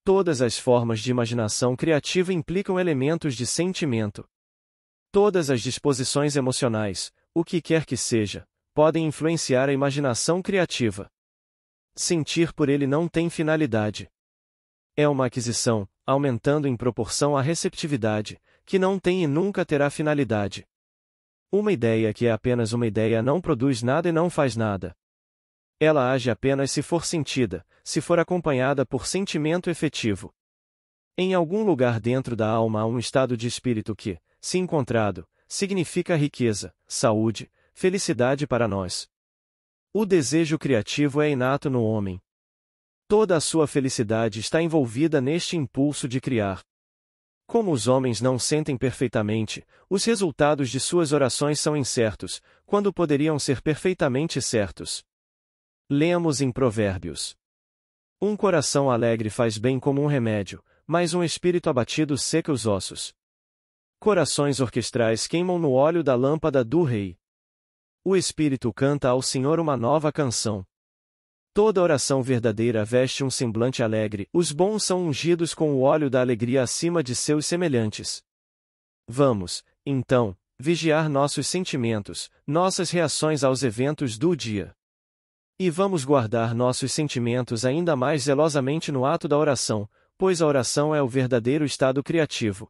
Todas as formas de imaginação criativa implicam elementos de sentimento. Todas as disposições emocionais, o que quer que seja, podem influenciar a imaginação criativa. Sentir por ele não tem finalidade. É uma aquisição, aumentando em proporção à receptividade, que não tem e nunca terá finalidade. Uma ideia que é apenas uma ideia não produz nada e não faz nada. Ela age apenas se for sentida, se for acompanhada por sentimento efetivo. Em algum lugar dentro da alma há um estado de espírito que, se encontrado, significa riqueza, saúde, felicidade para nós. O desejo criativo é inato no homem. Toda a sua felicidade está envolvida neste impulso de criar. Como os homens não sentem perfeitamente, os resultados de suas orações são incertos, quando poderiam ser perfeitamente certos. Lemos em Provérbios: um coração alegre faz bem como um remédio, mas um espírito abatido seca os ossos. Corações orquestrais queimam no óleo da lâmpada do rei. O Espírito canta ao Senhor uma nova canção. Toda oração verdadeira veste um semblante alegre, os bons são ungidos com o óleo da alegria acima de seus semelhantes. Vamos, então, vigiar nossos sentimentos, nossas reações aos eventos do dia. E vamos guardar nossos sentimentos ainda mais zelosamente no ato da oração, pois a oração é o verdadeiro estado criativo.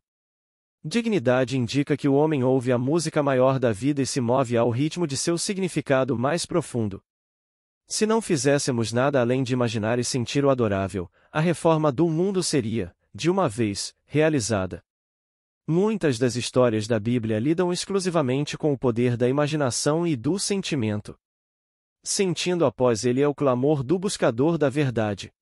Dignidade indica que o homem ouve a música maior da vida e se move ao ritmo de seu significado mais profundo. Se não fizéssemos nada além de imaginar e sentir o adorável, a reforma do mundo seria, de uma vez, realizada. Muitas das histórias da Bíblia lidam exclusivamente com o poder da imaginação e do sentimento. Sentindo após ele é o clamor do buscador da verdade.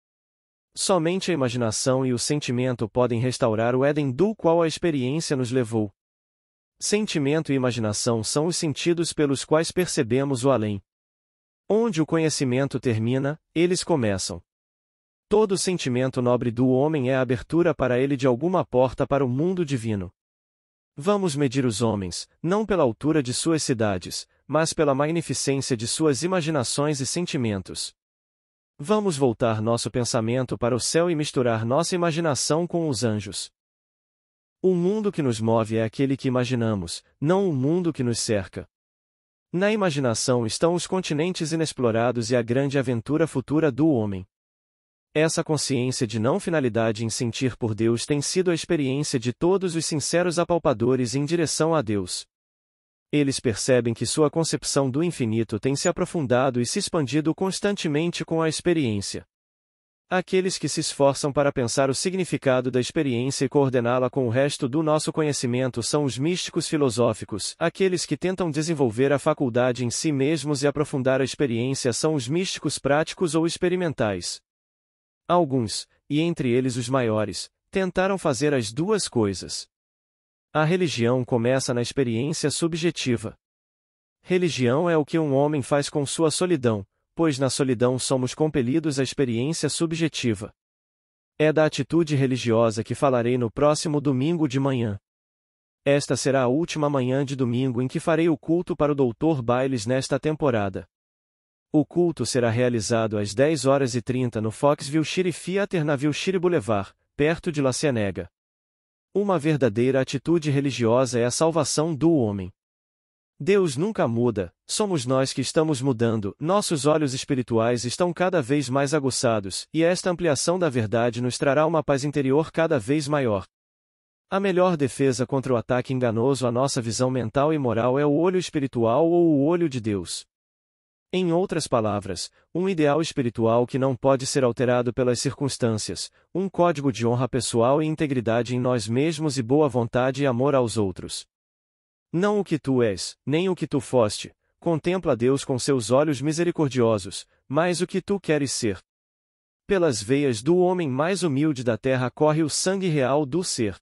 Somente a imaginação e o sentimento podem restaurar o Éden do qual a experiência nos levou. Sentimento e imaginação são os sentidos pelos quais percebemos o além. Onde o conhecimento termina, eles começam. Todo sentimento nobre do homem é a abertura para ele de alguma porta para o mundo divino. Vamos medir os homens, não pela altura de suas cidades, mas pela magnificência de suas imaginações e sentimentos. Vamos voltar nosso pensamento para o céu e misturar nossa imaginação com os anjos. O mundo que nos move é aquele que imaginamos, não o mundo que nos cerca. Na imaginação estão os continentes inexplorados e a grande aventura futura do homem. Essa consciência de não finalidade em sentir por Deus tem sido a experiência de todos os sinceros apalpadores em direção a Deus. Eles percebem que sua concepção do infinito tem se aprofundado e se expandido constantemente com a experiência. Aqueles que se esforçam para pensar o significado da experiência e coordená-la com o resto do nosso conhecimento são os místicos filosóficos, aqueles que tentam desenvolver a faculdade em si mesmos e aprofundar a experiência são os místicos práticos ou experimentais. Alguns, e entre eles os maiores, tentaram fazer as duas coisas. A religião começa na experiência subjetiva. Religião é o que um homem faz com sua solidão, pois na solidão somos compelidos à experiência subjetiva. É da atitude religiosa que falarei no próximo domingo de manhã. Esta será a última manhã de domingo em que farei o culto para o Dr. Bailes nesta temporada. O culto será realizado às 10h30 no Foxville Shire Theater na Wilshire Boulevard, perto de La Cienega. Uma verdadeira atitude religiosa é a salvação do homem. Deus nunca muda, somos nós que estamos mudando, nossos olhos espirituais estão cada vez mais aguçados, e esta ampliação da verdade nos trará uma paz interior cada vez maior. A melhor defesa contra o ataque enganoso à nossa visão mental e moral é o olho espiritual ou o olho de Deus. Em outras palavras, um ideal espiritual que não pode ser alterado pelas circunstâncias, um código de honra pessoal e integridade em nós mesmos e boa vontade e amor aos outros. Não o que tu és, nem o que tu foste, contempla Deus com seus olhos misericordiosos, mas o que tu queres ser. Pelas veias do homem mais humilde da terra corre o sangue real do ser.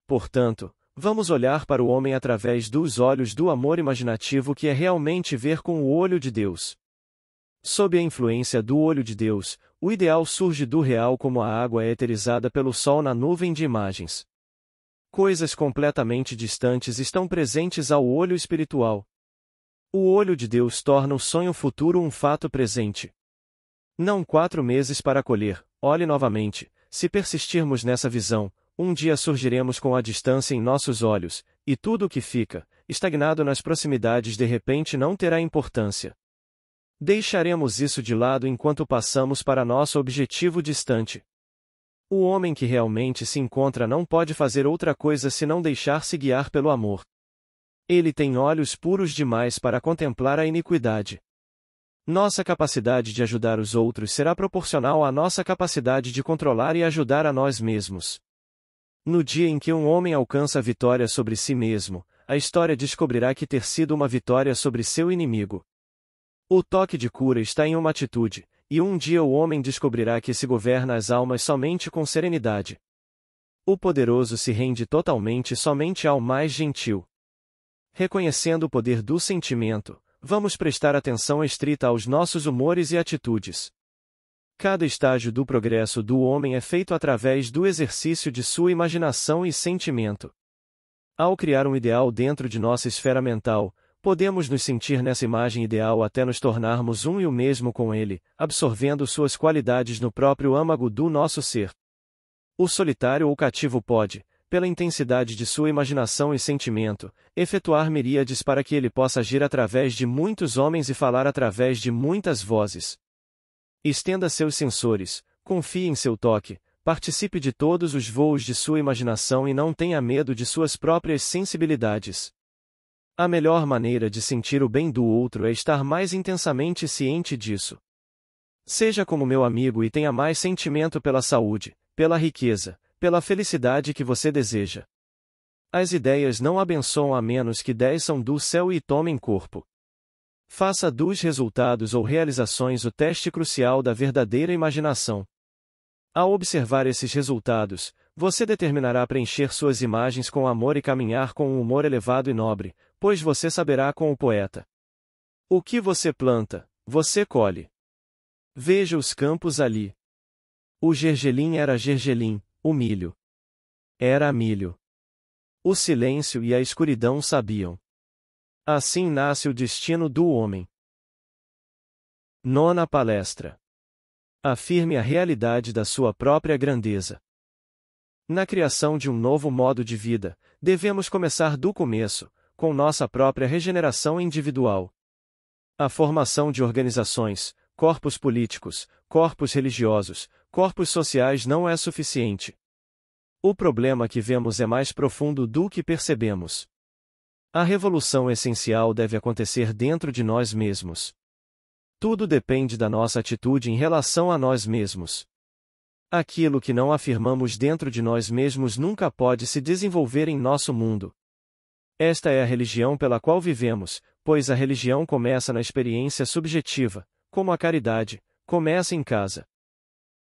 Portanto, vamos olhar para o homem através dos olhos do amor imaginativo que é realmente ver com o olho de Deus. Sob a influência do olho de Deus, o ideal surge do real como a água é eterizada pelo sol na nuvem de imagens. Coisas completamente distantes estão presentes ao olho espiritual. O olho de Deus torna o sonho futuro um fato presente. Não 4 meses para colher, olhe novamente, se persistirmos nessa visão, um dia surgiremos com a distância em nossos olhos, e tudo o que fica, estagnado nas proximidades de repente não terá importância. Deixaremos isso de lado enquanto passamos para nosso objetivo distante. O homem que realmente se encontra não pode fazer outra coisa senão deixar-se guiar pelo amor. Ele tem olhos puros demais para contemplar a iniquidade. Nossa capacidade de ajudar os outros será proporcional à nossa capacidade de controlar e ajudar a nós mesmos. No dia em que um homem alcança a vitória sobre si mesmo, a história descobrirá que ter sido uma vitória sobre seu inimigo. O toque de cura está em uma atitude, e um dia o homem descobrirá que se governa as almas somente com serenidade. O poderoso se rende totalmente somente ao mais gentil. Reconhecendo o poder do sentimento, vamos prestar atenção estrita aos nossos humores e atitudes. Cada estágio do progresso do homem é feito através do exercício de sua imaginação e sentimento. Ao criar um ideal dentro de nossa esfera mental, Podemos nos sentir nessa imagem ideal até nos tornarmos um e o mesmo com ele, absorvendo suas qualidades no próprio âmago do nosso ser. O solitário ou cativo pode, pela intensidade de sua imaginação e sentimento, efetuar miríades para que ele possa agir através de muitos homens e falar através de muitas vozes. Estenda seus sensores, confie em seu toque, participe de todos os voos de sua imaginação e não tenha medo de suas próprias sensibilidades. A melhor maneira de sentir o bem do outro é estar mais intensamente ciente disso. Seja como meu amigo e tenha mais sentimento pela saúde, pela riqueza, pela felicidade que você deseja. As ideias não abençoam a menos que desçam do céu e tomem corpo. Faça dos resultados ou realizações o teste crucial da verdadeira imaginação. Ao observar esses resultados, você determinará preencher suas imagens com amor e caminhar com um humor elevado e nobre, pois você saberá com o poeta. O que você planta, você colhe. Veja os campos ali. O gergelim era gergelim, o milho era milho. O silêncio e a escuridão sabiam. Assim nasce o destino do homem. Nona palestra. Afirme a realidade da sua própria grandeza. Na criação de um novo modo de vida, devemos começar do começo, com nossa própria regeneração individual. A formação de organizações, corpos políticos, corpos religiosos, corpos sociais não é suficiente. O problema que vemos é mais profundo do que percebemos. A revolução essencial deve acontecer dentro de nós mesmos. Tudo depende da nossa atitude em relação a nós mesmos. Aquilo que não afirmamos dentro de nós mesmos nunca pode se desenvolver em nosso mundo. Esta é a religião pela qual vivemos, pois a religião começa na experiência subjetiva, como a caridade, começa em casa.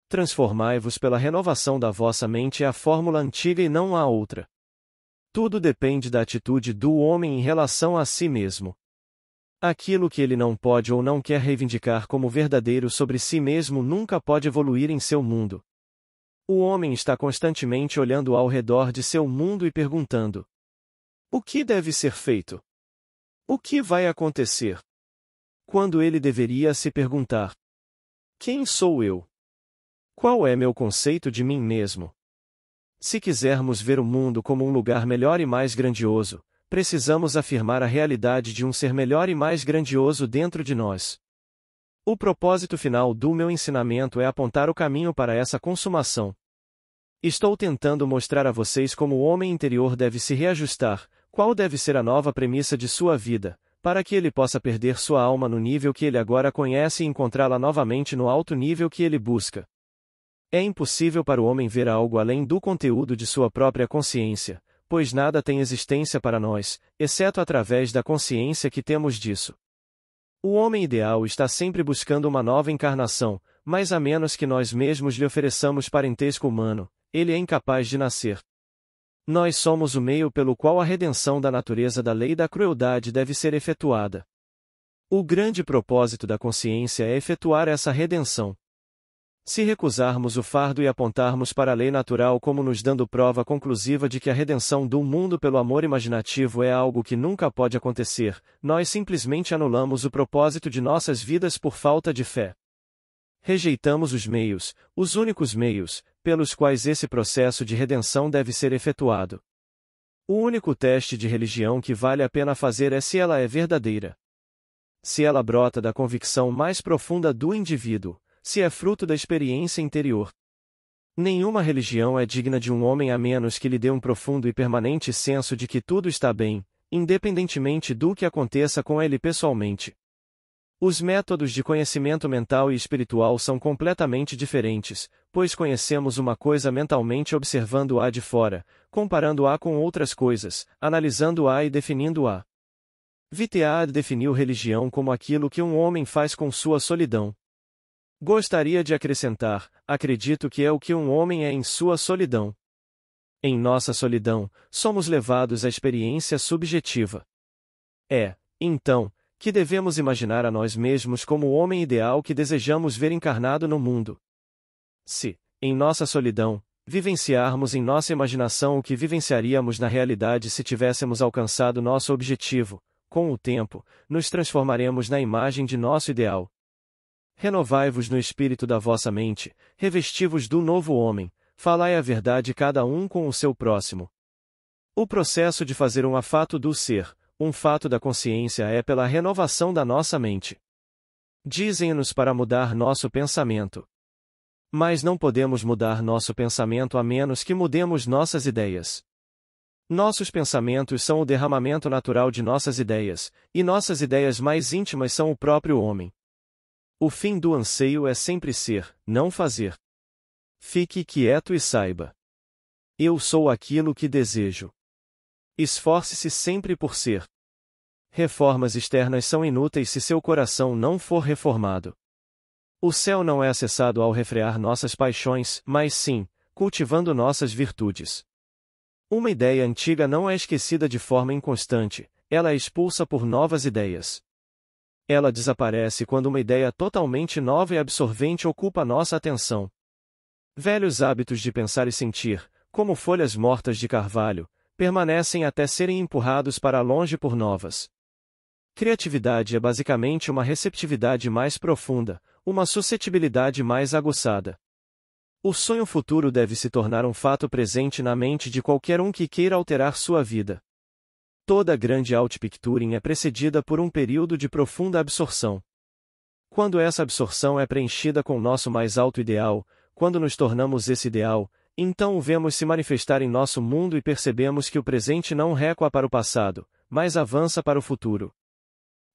Transformai-vos pela renovação da vossa mente é a fórmula antiga e não há outra. Tudo depende da atitude do homem em relação a si mesmo. Aquilo que ele não pode ou não quer reivindicar como verdadeiro sobre si mesmo nunca pode evoluir em seu mundo. O homem está constantemente olhando ao redor de seu mundo e perguntando: o que deve ser feito? O que vai acontecer? Quando ele deveria se perguntar: quem sou eu? Qual é meu conceito de mim mesmo? Se quisermos ver o mundo como um lugar melhor e mais grandioso, precisamos afirmar a realidade de um ser melhor e mais grandioso dentro de nós. O propósito final do meu ensinamento é apontar o caminho para essa consumação. Estou tentando mostrar a vocês como o homem interior deve se reajustar, qual deve ser a nova premissa de sua vida, para que ele possa perder sua alma no nível que ele agora conhece e encontrá-la novamente no alto nível que ele busca. É impossível para o homem ver algo além do conteúdo de sua própria consciência, pois nada tem existência para nós, exceto através da consciência que temos disso. O homem ideal está sempre buscando uma nova encarnação, mas a menos que nós mesmos lhe ofereçamos parentesco humano, ele é incapaz de nascer. Nós somos o meio pelo qual a redenção da natureza da lei da crueldade deve ser efetuada. O grande propósito da consciência é efetuar essa redenção. Se recusarmos o fardo e apontarmos para a lei natural como nos dando prova conclusiva de que a redenção do mundo pelo amor imaginativo é algo que nunca pode acontecer, nós simplesmente anulamos o propósito de nossas vidas por falta de fé. Rejeitamos os meios, os únicos meios, pelos quais esse processo de redenção deve ser efetuado. O único teste de religião que vale a pena fazer é se ela é verdadeira. Se ela brota da convicção mais profunda do indivíduo, se é fruto da experiência interior. Nenhuma religião é digna de um homem a menos que lhe dê um profundo e permanente senso de que tudo está bem, independentemente do que aconteça com ele pessoalmente. Os métodos de conhecimento mental e espiritual são completamente diferentes, pois conhecemos uma coisa mentalmente observando-a de fora, comparando-a com outras coisas, analisando-a e definindo-a. Vitead definiu religião como aquilo que um homem faz com sua solidão. Gostaria de acrescentar: acredito que é o que um homem é em sua solidão. Em nossa solidão, somos levados à experiência subjetiva. É, então, que devemos imaginar a nós mesmos como o homem ideal que desejamos ver encarnado no mundo. Se, em nossa solidão, vivenciarmos em nossa imaginação o que vivenciaríamos na realidade se tivéssemos alcançado nosso objetivo, com o tempo, nos transformaremos na imagem de nosso ideal. Renovai-vos no espírito da vossa mente, revesti-vos do novo homem, falai a verdade cada um com o seu próximo. O processo de fazer um fato do ser, um fato da consciência é pela renovação da nossa mente. Dizem-nos para mudar nosso pensamento. Mas não podemos mudar nosso pensamento a menos que mudemos nossas ideias. Nossos pensamentos são o derramamento natural de nossas ideias, e nossas ideias mais íntimas são o próprio homem. O fim do anseio é sempre ser, não fazer. Fique quieto e saiba. Eu sou aquilo que desejo. Esforce-se sempre por ser. Reformas externas são inúteis se seu coração não for reformado. O céu não é acessado ao refrear nossas paixões, mas sim, cultivando nossas virtudes. Uma ideia antiga não é esquecida de forma inconstante, ela é expulsa por novas ideias. Ela desaparece quando uma ideia totalmente nova e absorvente ocupa nossa atenção. Velhos hábitos de pensar e sentir, como folhas mortas de carvalho, permanecem até serem empurrados para longe por novas. Criatividade é basicamente uma receptividade mais profunda, uma suscetibilidade mais aguçada. O sonho futuro deve se tornar um fato presente na mente de qualquer um que queira alterar sua vida. Toda grande outpicturing é precedida por um período de profunda absorção. Quando essa absorção é preenchida com nosso mais alto ideal, quando nos tornamos esse ideal, então o vemos se manifestar em nosso mundo e percebemos que o presente não recua para o passado, mas avança para o futuro.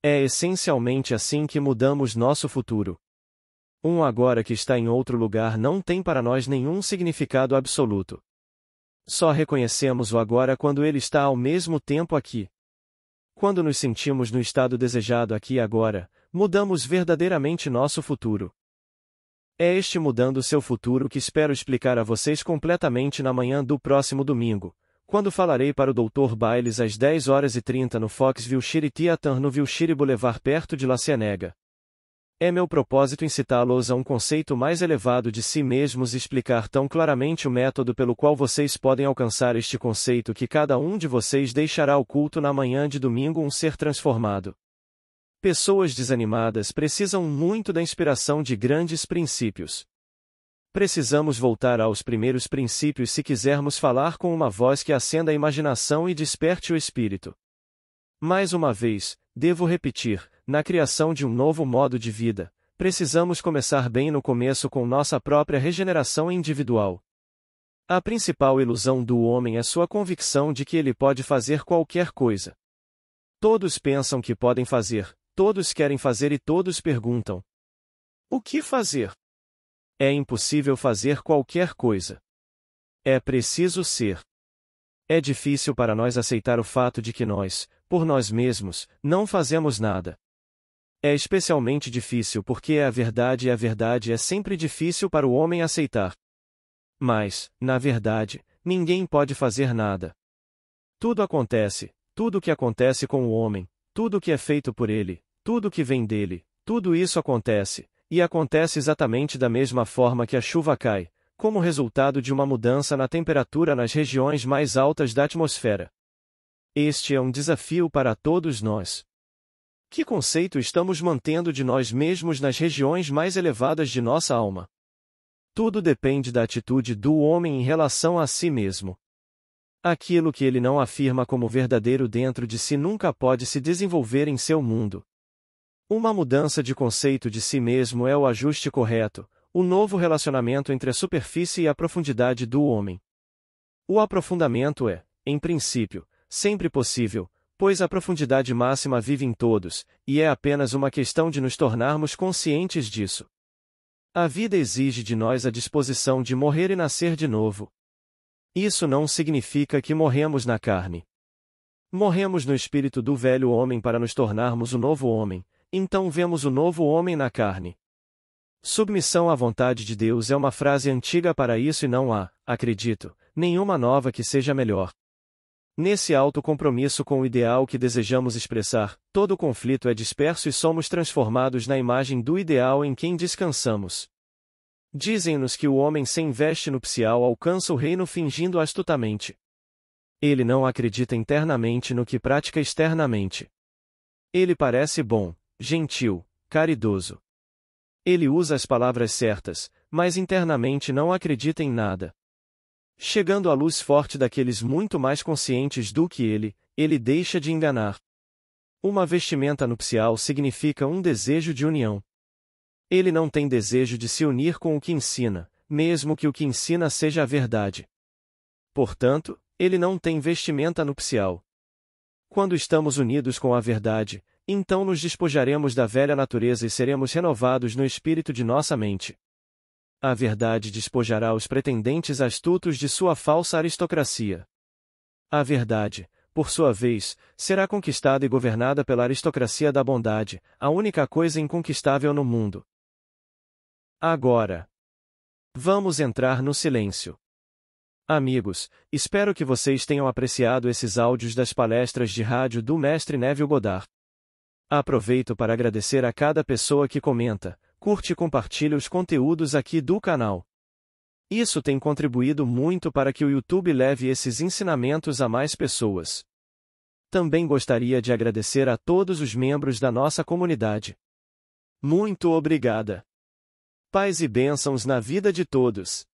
É essencialmente assim que mudamos nosso futuro. Um agora que está em outro lugar não tem para nós nenhum significado absoluto. Só reconhecemos o agora quando ele está ao mesmo tempo aqui. Quando nos sentimos no estado desejado aqui e agora, mudamos verdadeiramente nosso futuro. É este mudando seu futuro que espero explicar a vocês completamente na manhã do próximo domingo, quando falarei para o Dr. Bailes às 10h30 no Foxville Shiri Theater no Wilshire Boulevard perto de La Cienega. É meu propósito incitá-los a um conceito mais elevado de si mesmos e explicar tão claramente o método pelo qual vocês podem alcançar este conceito que cada um de vocês deixará oculto na manhã de domingo um ser transformado. Pessoas desanimadas precisam muito da inspiração de grandes princípios. Precisamos voltar aos primeiros princípios se quisermos falar com uma voz que acenda a imaginação e desperte o espírito. Mais uma vez, devo repetir, na criação de um novo modo de vida, precisamos começar bem no começo com nossa própria regeneração individual. A principal ilusão do homem é sua convicção de que ele pode fazer qualquer coisa. Todos pensam que podem fazer, todos querem fazer e todos perguntam: o que fazer? É impossível fazer qualquer coisa. É preciso ser. É difícil para nós aceitar o fato de que nós, por nós mesmos, não fazemos nada. É especialmente difícil porque é a verdade e a verdade é sempre difícil para o homem aceitar. Mas, na verdade, ninguém pode fazer nada. Tudo acontece, tudo o que acontece com o homem, tudo o que é feito por ele, tudo o que vem dele, tudo isso acontece, e acontece exatamente da mesma forma que a chuva cai, como resultado de uma mudança na temperatura nas regiões mais altas da atmosfera. Este é um desafio para todos nós. Que conceito estamos mantendo de nós mesmos nas regiões mais elevadas de nossa alma? Tudo depende da atitude do homem em relação a si mesmo. Aquilo que ele não afirma como verdadeiro dentro de si nunca pode se desenvolver em seu mundo. Uma mudança de conceito de si mesmo é o ajuste correto, o novo relacionamento entre a superfície e a profundidade do homem. O aprofundamento é, em princípio, sempre possível, pois a profundidade máxima vive em todos, e é apenas uma questão de nos tornarmos conscientes disso. A vida exige de nós a disposição de morrer e nascer de novo. Isso não significa que morremos na carne. Morremos no espírito do velho homem para nos tornarmos o novo homem, então vemos o novo homem na carne. Submissão à vontade de Deus é uma frase antiga para isso e não há, acredito, nenhuma nova que seja melhor. Nesse alto compromisso com o ideal que desejamos expressar, todo conflito é disperso e somos transformados na imagem do ideal em quem descansamos. Dizem-nos que o homem sem veste nupcial alcança o reino fingindo astutamente. Ele não acredita internamente no que pratica externamente. Ele parece bom, gentil, caridoso. Ele usa as palavras certas, mas internamente não acredita em nada. Chegando à luz forte daqueles muito mais conscientes do que ele deixa de enganar. Uma vestimenta nupcial significa um desejo de união. Ele não tem desejo de se unir com o que ensina, mesmo que o que ensina seja a verdade. Portanto, ele não tem vestimenta nupcial. Quando estamos unidos com a verdade, então nos despojaremos da velha natureza e seremos renovados no espírito de nossa mente. A verdade despojará os pretendentes astutos de sua falsa aristocracia. A verdade, por sua vez, será conquistada e governada pela aristocracia da bondade, a única coisa inconquistável no mundo. Agora, vamos entrar no silêncio. Amigos, espero que vocês tenham apreciado esses áudios das palestras de rádio do Mestre Neville Goddard. Aproveito para agradecer a cada pessoa que comenta, curte e compartilha os conteúdos aqui do canal. Isso tem contribuído muito para que o YouTube leve esses ensinamentos a mais pessoas. Também gostaria de agradecer a todos os membros da nossa comunidade. Muito obrigada. Paz e bênçãos na vida de todos.